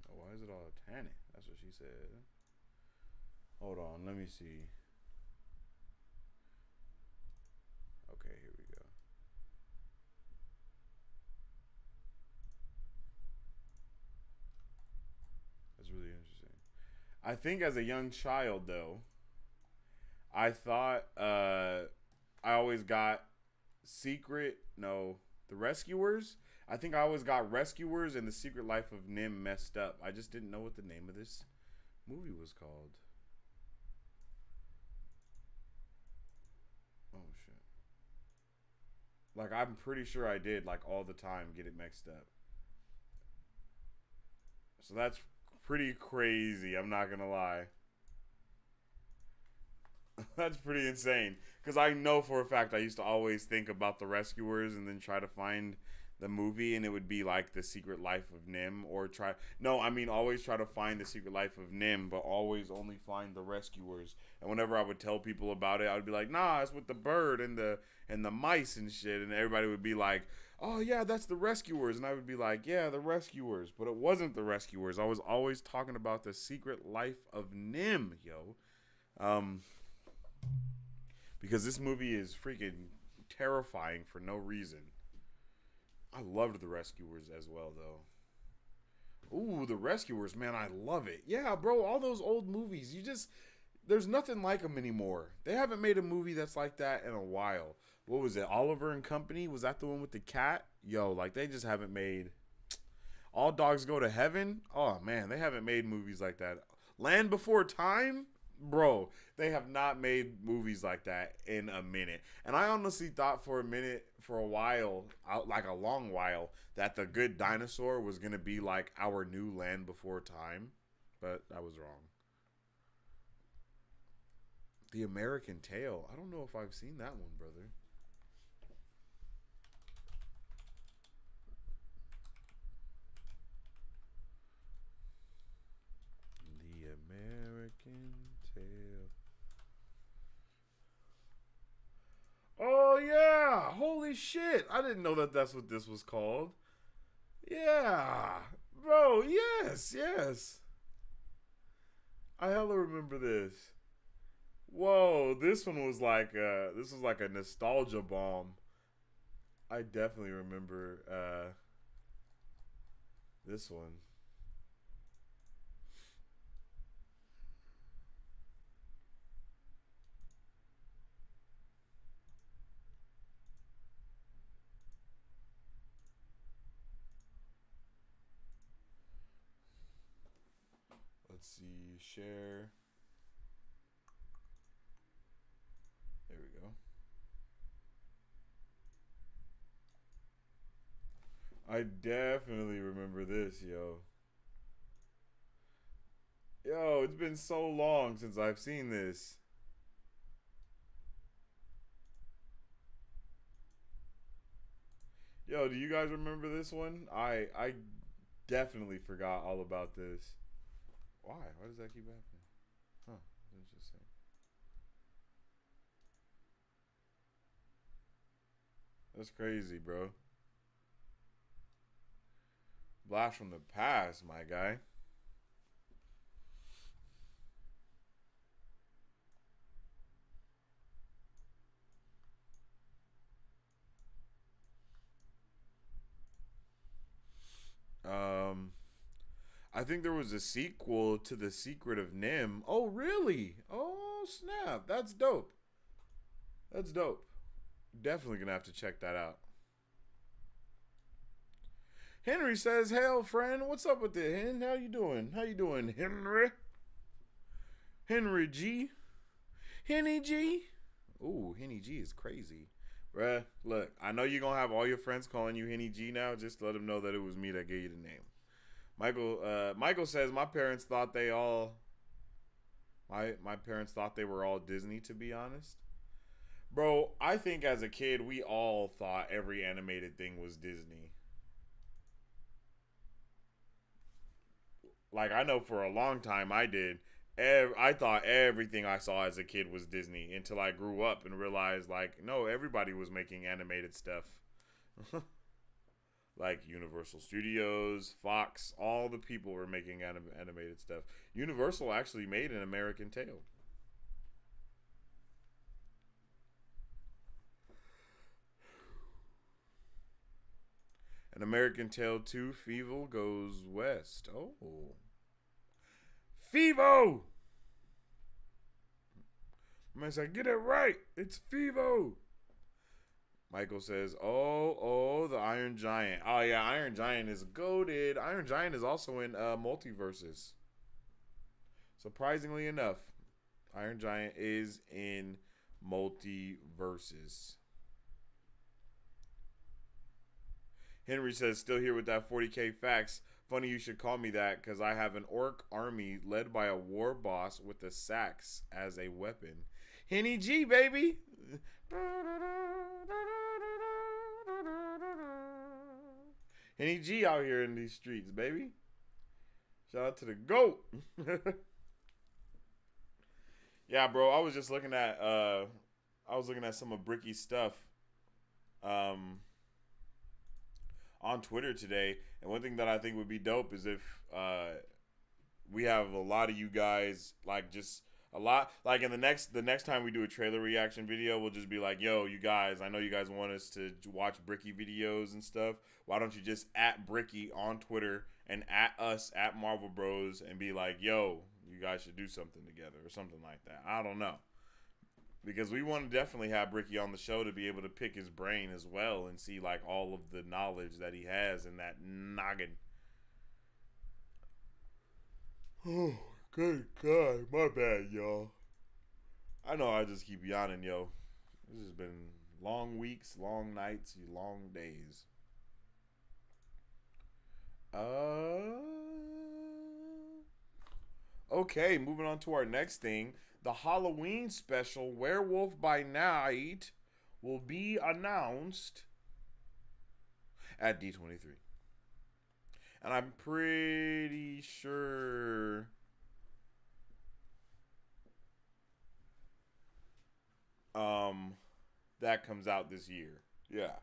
why is it all tannic? That's what she said. Hold on, let me see. Okay, here we go. That's really interesting. I think as a young child, though, I thought I always got The Rescuers. I think I always got Rescuers and The Secret Life of Nim messed up. I just didn't know what the name of this movie was called. Oh, shit. Like, I'm pretty sure I did, like, all the time get it mixed up. So that's pretty crazy. I'm not going to lie. That's pretty insane. Because I know for a fact I used to always think about The Rescuers and then try to find the movie, and it would be like The Secret Life of Nim, or always try to find The Secret Life of Nim, but always only find The Rescuers. And whenever I would tell people about it, I would be like, nah, it's with the bird and the mice and shit, and everybody would be like, oh yeah, that's The Rescuers, and I would be like, yeah, The Rescuers, but it wasn't The Rescuers. I was always talking about The Secret Life of Nim, yo. Because this movie is freaking terrifying for no reason. I loved The Rescuers as well, though. Ooh, The Rescuers, man, I love it. Yeah, bro, all those old movies, there's nothing like them anymore. They haven't made a movie that's like that in a while. What was it, Oliver and Company? Was that the one with the cat? Yo, like, they just haven't made... All Dogs Go to Heaven? Oh, man, they haven't made movies like that. Land Before Time? Bro, they have not made movies like that in a minute. And I honestly thought for a while, like a long while, that The Good Dinosaur was going to be like our new Land Before Time. But I was wrong. The American Tail. I don't know if I've seen that one, brother. The American Tail. Oh, yeah. Holy shit. I didn't know that that's what this was called. Yeah. Bro, yes. I hella remember this. Whoa, this was like a nostalgia bomb. I definitely remember this one. Let's see, share. There we go. I definitely remember this, yo. Yo, it's been so long since I've seen this. Yo, do you guys remember this one? I definitely forgot all about this. Why? Why does that keep happening? Huh. Interesting. That's crazy, bro. Blast from the past, my guy. I think there was a sequel to The Secret of Nim. Oh, really? Oh, snap. That's dope. That's dope. Definitely gonna have to check that out. Henry says, "Hail, friend. What's up with it, Hen? How you doing? How you doing, Henry? Henry G? Henny G? Ooh, Henny G is crazy. Bruh, look, I know you're going to have all your friends calling you Henny G now. Just let them know that it was me that gave you the name. Michael says, my parents thought they were all Disney, to be honest. Bro, I think as a kid, we all thought every animated thing was Disney. Like, I know for a long time I did. I thought everything I saw as a kid was Disney until I grew up and realized, like, no, everybody was making animated stuff. Like Universal Studios, Fox, all the people were making animated stuff. Universal actually made An American Tail. An American Tail 2, Feeble Goes West. Oh. Fevo! Man said, get it right. It's Fevo. Michael says, oh, the Iron Giant. Oh, yeah, Iron Giant is goated. Iron Giant is also in Multiverses. Surprisingly enough, Iron Giant is in Multiverses. Henry says, still here with that 40K facts. Funny you should call me that because I have an orc army led by a war boss with a sax as a weapon. Henny G, baby. Henny G out here in these streets, baby. Shout out to the GOAT. Yeah, bro. I was just looking at some of Bricky's stuff on Twitter today, and one thing that I think would be dope is if we have a lot of you guys, like, just a lot, like, in the next time we do a trailer reaction video, we'll just be like, yo, you guys, I know you guys want us to watch Bricky videos and stuff. Why don't you just at Bricky on Twitter and at us at Marvel Bros and be like, yo, you guys should do something together or something like that. I don't know. Because we want to definitely have Bricky on the show to be able to pick his brain as well and see, like, all of the knowledge that he has in that noggin. Oh, good God. My bad, y'all. I know I just keep yawning, yo. This has been long weeks, long nights, long days. Okay, moving on to our next thing. The Halloween special, Werewolf by Night, will be announced at D23. And I'm pretty sure that comes out this year. Yeah.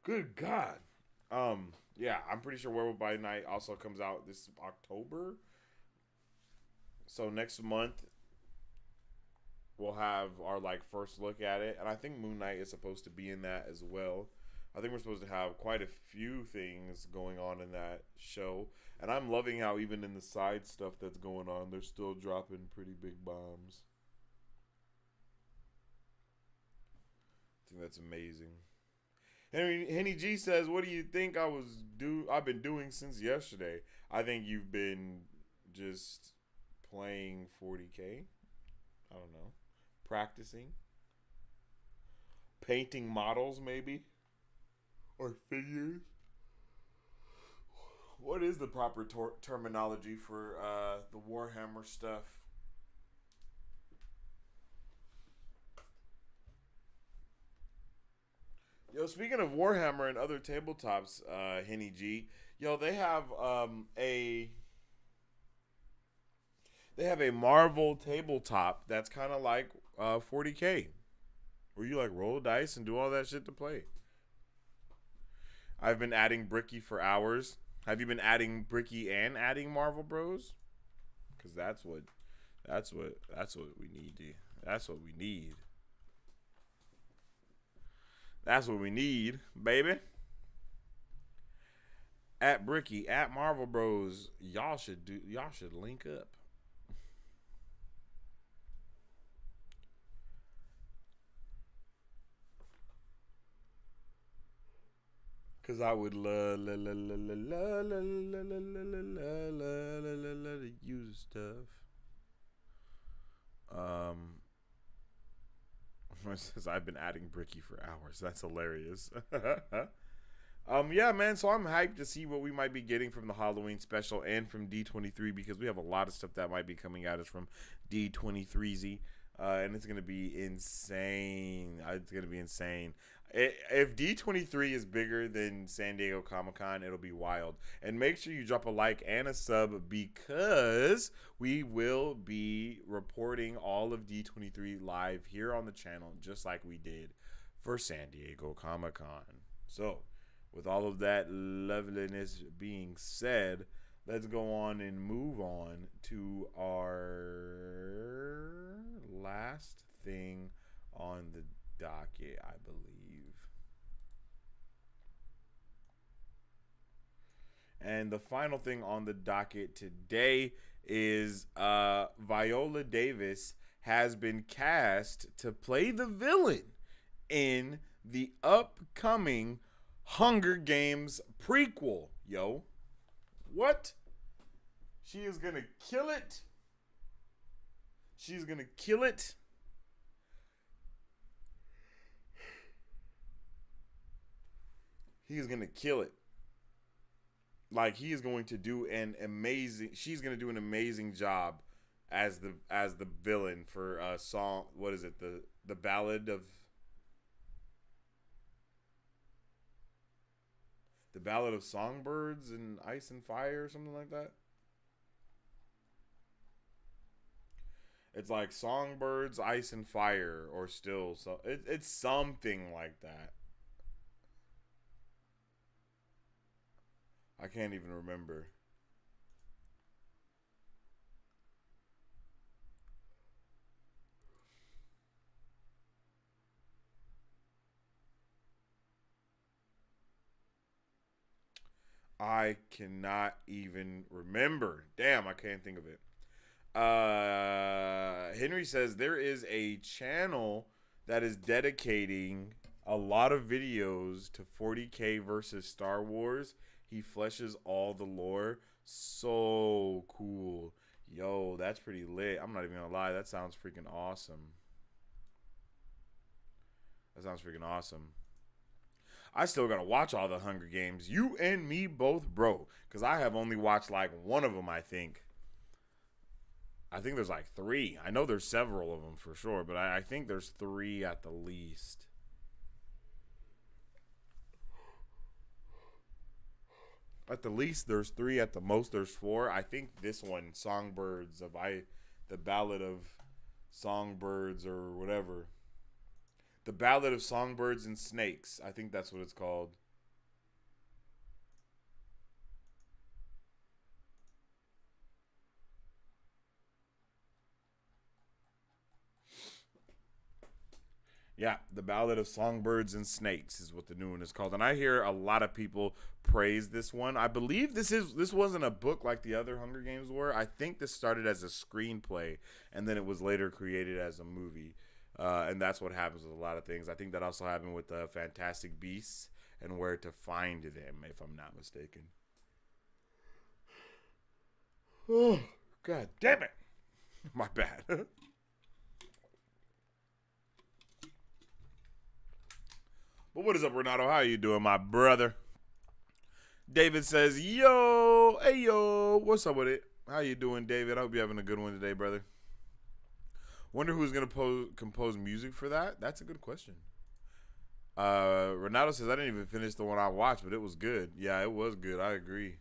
Good God. Yeah, I'm pretty sure Werewolf by Night also comes out this October. So next month, we'll have our, like, first look at it. And I think Moon Knight is supposed to be in that as well. I think we're supposed to have quite a few things going on in that show. And I'm loving how even in the side stuff that's going on, they're still dropping pretty big bombs. I think that's amazing. Henny G says, what do you think I've been doing since yesterday? I think you've been just playing 40K. I don't know. Practicing. Painting models, maybe. Or figures. What is the proper terminology for the Warhammer stuff? Yo, speaking of Warhammer and other tabletops, Henny G, yo, they have a Marvel tabletop that's kind of like 40K, where you, like, roll dice and do all that shit to play. I've been adding Bricky for hours. Have you been adding Bricky and adding Marvel Bros? Because that's what we need. That's what we need. That's what we need, baby. at Bricky, at Marvel Bros. Y'all should link up. Cause I would love to use stuff. Since I've been adding Bricky for hours. That's hilarious. Yeah, man. So I'm hyped to see what we might be getting from the Halloween special and from D23 because we have a lot of stuff that might be coming at us from D23Z, and it's gonna be insane. It's gonna be insane. If D23 is bigger than San Diego Comic-Con, it'll be wild. And make sure you drop a like and a sub because we will be reporting all of D23 live here on the channel just like we did for San Diego Comic-Con. So, with all of that loveliness being said, let's go on and move on to our last thing on the docket, I believe. And the final thing on the docket today is Viola Davis has been cast to play the villain in the upcoming Hunger Games prequel. Yo, what? She is going to kill it. She's going to kill it. He's going to kill it. Like, he is going to do an amazing. She's going to do an amazing job as the villain for song. What is it? The ballad of Songbirds and Ice and Fire or something like that. It's like Songbirds, Ice and Fire, or still so. It's something like that. I can't even remember. I cannot even remember. Damn, I can't think of it. Henry says there is a channel that is dedicating a lot of videos to 40K versus Star Wars. He fleshes all the lore. So cool. Yo, that's pretty lit. I'm not even gonna lie. That sounds freaking awesome. I still gotta watch all the Hunger Games. You and me both, bro. Because I have only watched like one of them, I think. I think there's like 3. I know there's several of them for sure, but I think there's 3 at the least. At the least, there's 3. At the most, there's 4. I think this one, the Ballad of Songbirds or whatever. The Ballad of Songbirds and Snakes. I think that's what it's called. Yeah, The Ballad of Songbirds and Snakes is what the new one is called. And I hear a lot of people praise this one. I believe this wasn't a book like the other Hunger Games were. I think this started as a screenplay, and then it was later created as a movie. And that's what happens with a lot of things. I think that also happened with the Fantastic Beasts and Where to Find Them, if I'm not mistaken. Oh, God damn it. My bad. But what is up, Renato? How you doing, my brother? David says, yo, hey, yo, what's up with it? How you doing, David? I hope you're having a good one today, brother. Wonder who's going to compose music for that? That's a good question. Renato says, I didn't even finish the one I watched, but it was good. Yeah, it was good. I agree.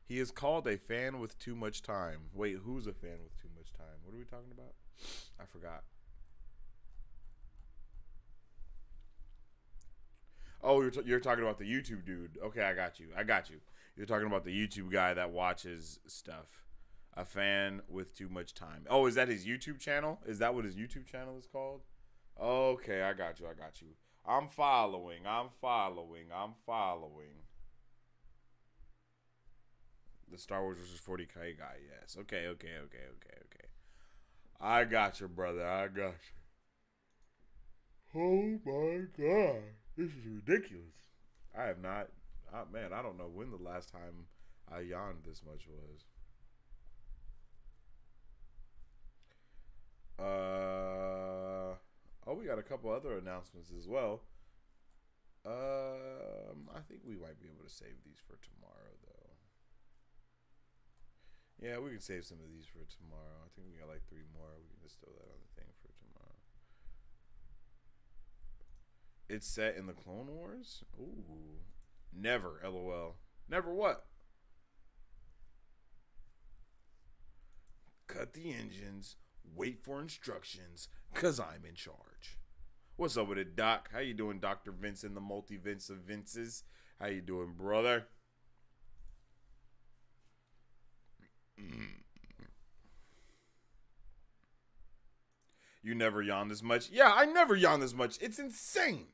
He is called a fan with too much time. Wait, who's a fan with too much time? What are we talking about? I forgot. Oh, you're talking about the YouTube dude. Okay, I got you. You're talking about the YouTube guy that watches stuff. A fan with too much time. Oh, is that his YouTube channel? Is that what his YouTube channel is called? Okay, I got you. I'm following. The Star Wars versus 40K guy. Yes. Okay. I got you, brother. I got you. Oh my god, this is ridiculous. I have not. Man, I don't know when the last time I yawned this much was. Oh, we got a couple other announcements as well. I think we might be able to save these for tomorrow, though. Yeah, we can save some of these for tomorrow. I think we got like 3 more. We can just throw that on the thing for tomorrow. It's set in the Clone Wars? Ooh. Never, LOL. Never what? Cut the engines. Wait for instructions, cause I'm in charge. What's up with it, Doc? How you doing, Dr. Vince in the multi-Vince of Vinces? How you doing, brother? You never yawn this much? Yeah, I never yawn this much. It's insane.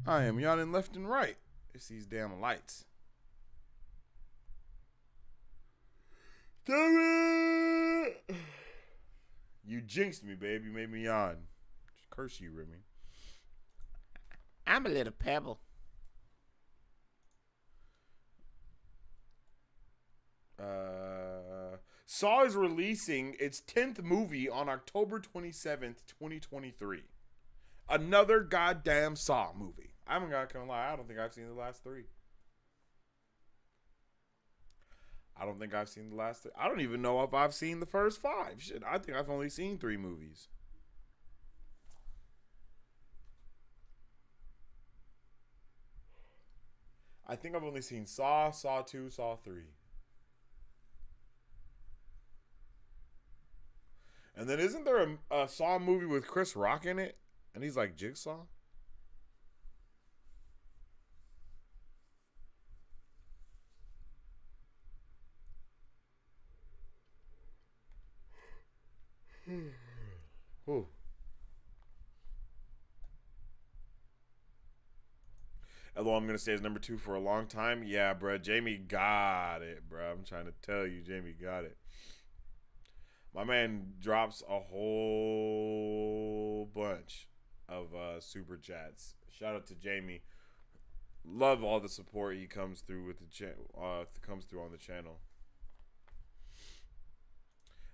I am yawning left and right. It's these damn lights. Damn it! You jinxed me, baby. You made me yawn. Curse you, Remy. I'm a little pebble. Saw is releasing its 10th movie on October 27th, 2023. Another goddamn Saw movie. I'm not gonna lie, I don't think I've seen the last 3. I don't think I've seen the last 3. I don't even know if I've seen the first 5. Shit, I think I've only seen 3 movies. I think I've only seen Saw, Saw 2, Saw 3. And then isn't there a Saw movie with Chris Rock in it? And he's like Jigsaw? Ooh. Although I'm going to say is number 2 for a long time. Yeah, bro. Jamie got it, bro. I'm trying to tell you. Jamie got it. My man drops a whole bunch of super chats. Shout out to Jamie. Love all the support he comes through with the comes through on the channel.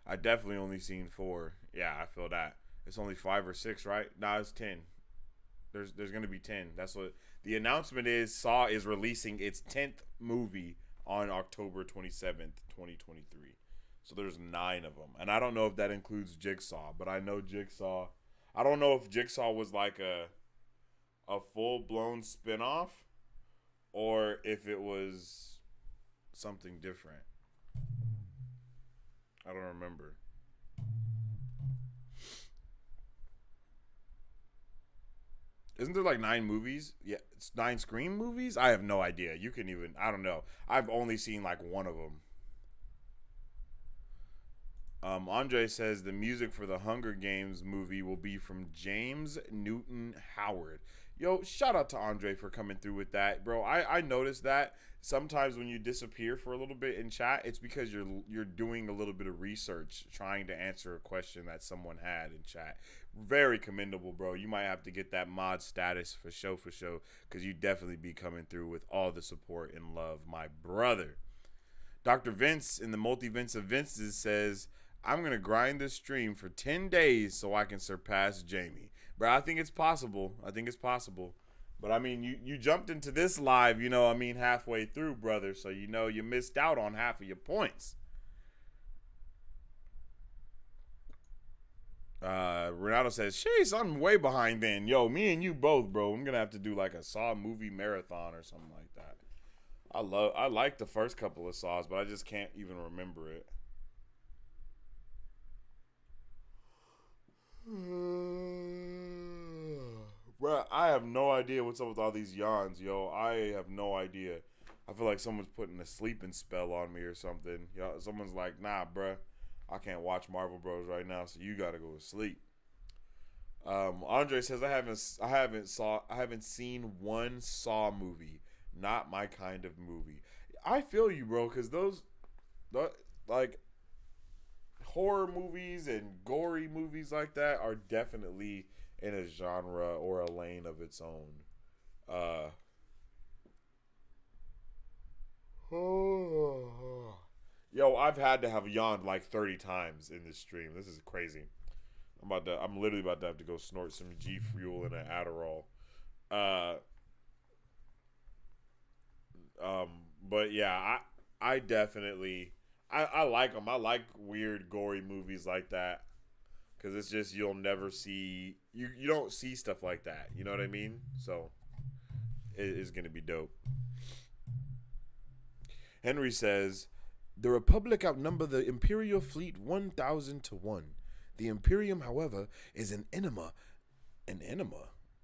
I definitely only seen 4. Yeah, I feel that. It's only 5 or 6, right? Nah, it's 10. There's gonna be 10. That's what the announcement is. Saw is releasing its 10th movie on October 27th, 2023. So there's 9 of them, and I don't know if that includes Jigsaw, but I know Jigsaw. I don't know if Jigsaw was like a full blown spinoff, or if it was something different. I don't remember. Isn't there like 9 movies? Yeah, it's 9 Scream movies? I have no idea. You can even, I don't know. I've only seen like one of them. Andre says the music for the Hunger Games movie will be from James Newton Howard. Yo, shout out to Andre for coming through with that, bro. I noticed that sometimes when you disappear for a little bit in chat, it's because you're doing a little bit of research, trying to answer a question that someone had in chat. Very commendable, bro. You might have to get that mod status for show, because you definitely be coming through with all the support and love, my brother. Dr. Vince in the multi-Vince of Vinces says, I'm going to grind this stream for 10 days so I can surpass Jamie. Bro, I think it's possible. But, I mean, you jumped into this live, halfway through, brother. So, you missed out on half of your points. Ronaldo says, sheesh, I'm way behind then. Yo, me and you both, bro. I'm going to have to do like a Saw movie marathon or something like that. I like the first couple of Saws, but I just can't even remember it. Bro, I have no idea what's up with all these yawns, yo. I have no idea. I feel like someone's putting a sleeping spell on me or something. Yo, someone's like, nah, bro, I can't watch Marvel Bros right now, so you gotta go to sleep. Andre says I haven't seen one Saw movie. Not my kind of movie. I feel you, bro, because like horror movies and gory movies like that are definitely in a genre or a lane of its own. Uh, Yo, I've had to have yawned like 30 times in this stream. This is crazy. I'm literally about to have to go snort some G Fuel and an Adderall. Uh, um, but yeah, I definitely, I like them. I like weird, gory movies like that because it's just you'll never see you don't see stuff like that. You know what I mean? So it is gonna be dope. Henry says, the Republic outnumber the Imperial fleet 1,000 to 1. The Imperium, however, is an enema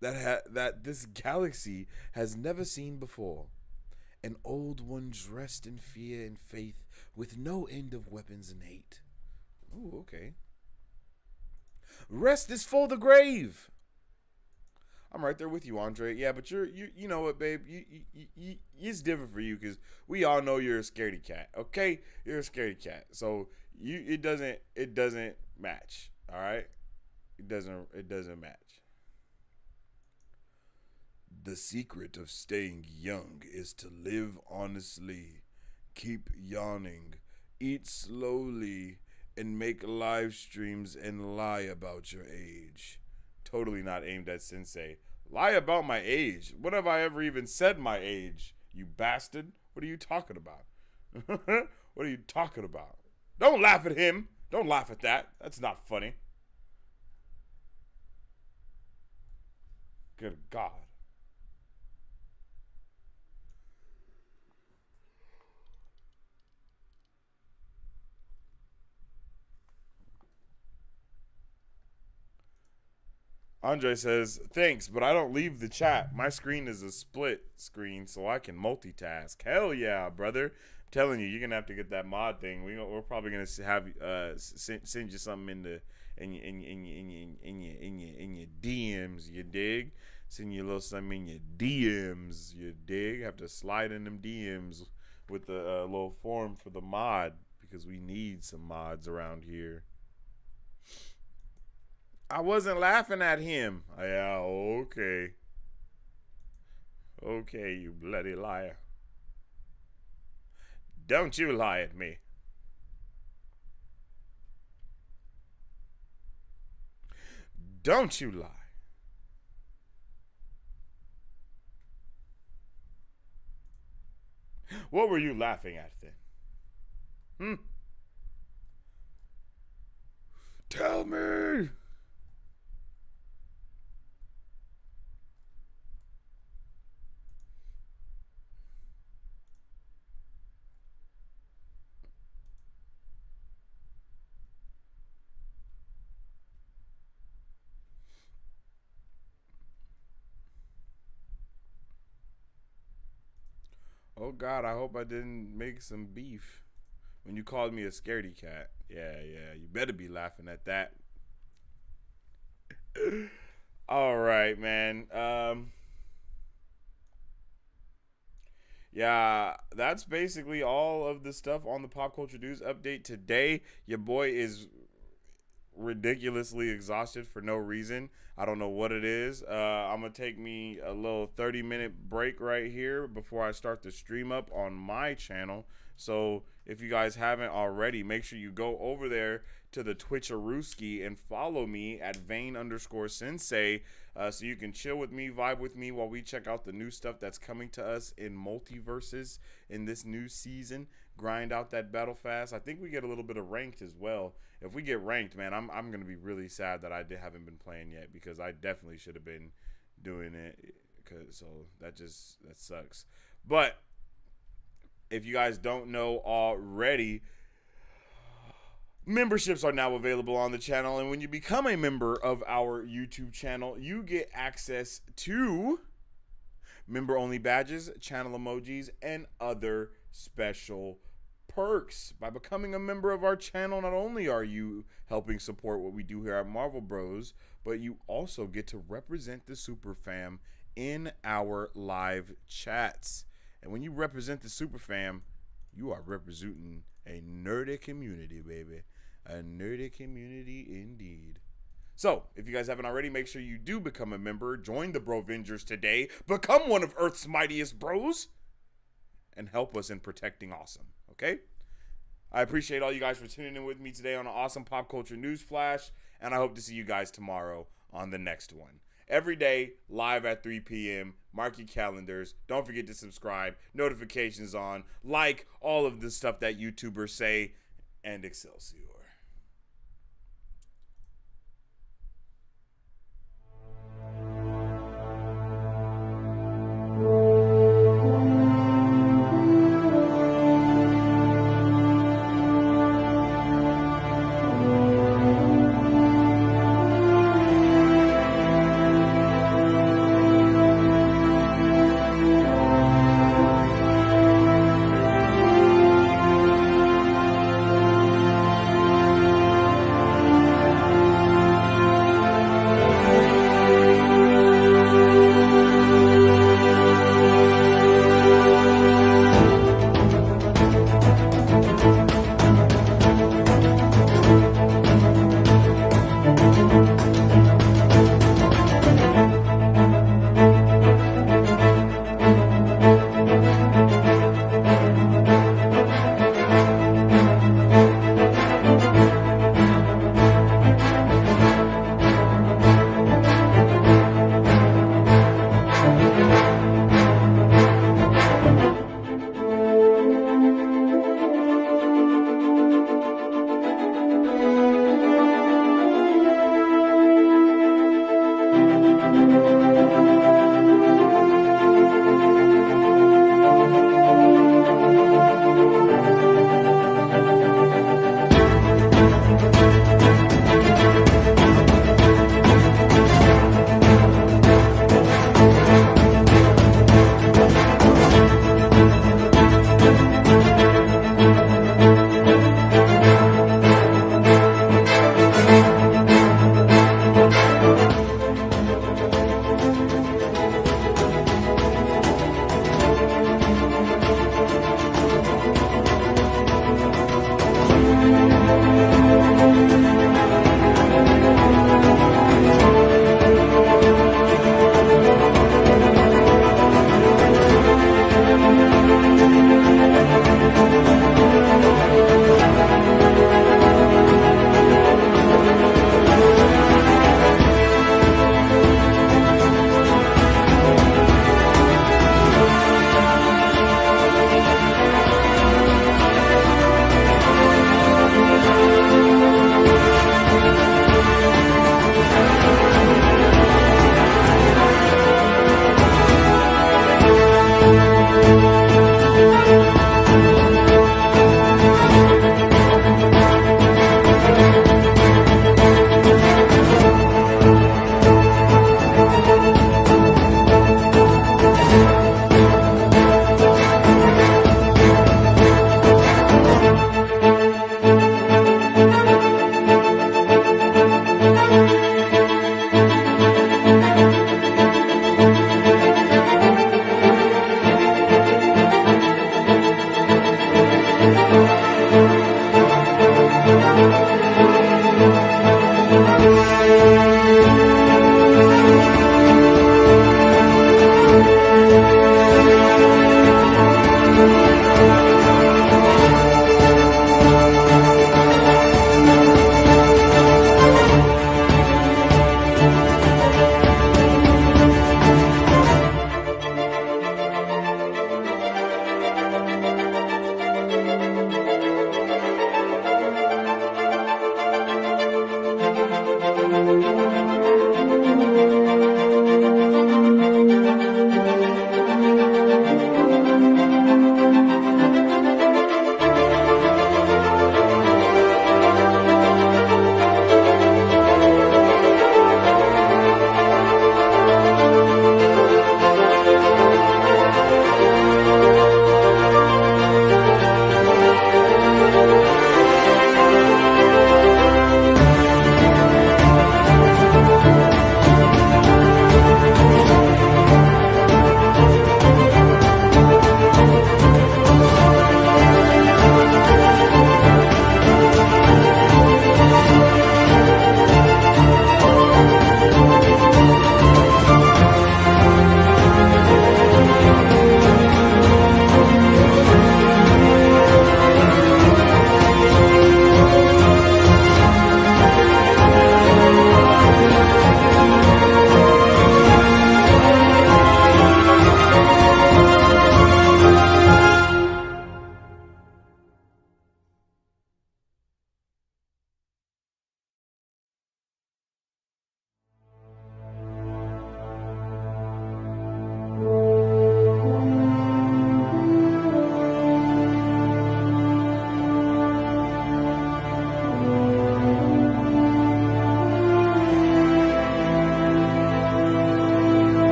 that this galaxy has never seen before. An old one dressed in fear and faith, with no end of weapons and hate. Ooh, okay. Rest is for the grave. I'm right there with you, Andre. Yeah, but you know what, babe? It's different for you because we all know you're a scaredy cat. Okay, you're a scaredy cat. So it doesn't match. All right, it doesn't match. The secret of staying young is to live honestly, keep yawning, eat slowly, and make live streams and lie about your age. Totally not aimed at Sensei. Lie about my age. When have I ever even said my age, you bastard? What are you talking about? What are you talking about? Don't laugh at him. Don't laugh at that. That's not funny. Good God. Andre says, thanks, but I don't leave the chat. My screen is a split screen, so I can multitask. Hell yeah, brother. I'm telling you, you're going to have to get that mod thing. We're probably going to have send you something in your DMs, you dig? Send you a little something in your DMs, you dig? Have to slide in them DMs with the little form for the mod because we need some mods around here. I wasn't laughing at him. Yeah, okay. Okay, you bloody liar. Don't you lie at me. Don't you lie. What were you laughing at then? Tell me. Oh God, I hope I didn't make some beef when you called me a scaredy cat. Yeah, you better be laughing at that. All right, man. Yeah, that's basically all of the stuff on the pop culture news update today. Your boy is ridiculously exhausted for no reason. I don't know what it is. I'm gonna take me a little 30-minute break right here before I start the stream up on my channel. So if you guys haven't already, make sure you go over there to the Twitcherooski and follow me at Vane_Sensei so you can chill with me, vibe with me while we check out the new stuff that's coming to us in multiverses in this new season. Grind out that battle fast. I think we get a little bit of ranked as well. If we get ranked, man, I'm gonna be really sad that I haven't been playing yet because I definitely should have been doing it. So that sucks. But if you guys don't know already, memberships are now available on the channel, and when you become a member of our YouTube channel, you get access to member-only badges, channel emojis, and other special perks. By becoming a member of our channel, not only are you helping support what we do here at Marvel Bros, but you also get to represent the Super Fam in our live chats. And when you represent the super fam, you are representing a nerdy community, baby. A nerdy community indeed. So, if you guys haven't already, make sure you do become a member. Join the Brovengers today. Become one of Earth's mightiest bros. And help us in protecting awesome, okay? I appreciate all you guys for tuning in with me today on an awesome pop culture Newsflash. And I hope to see you guys tomorrow on the next one. Every day, live at 3 p.m. Mark your calendars. Don't forget to subscribe. Notifications on. Like all of the stuff that YouTubers say. And Excelsior.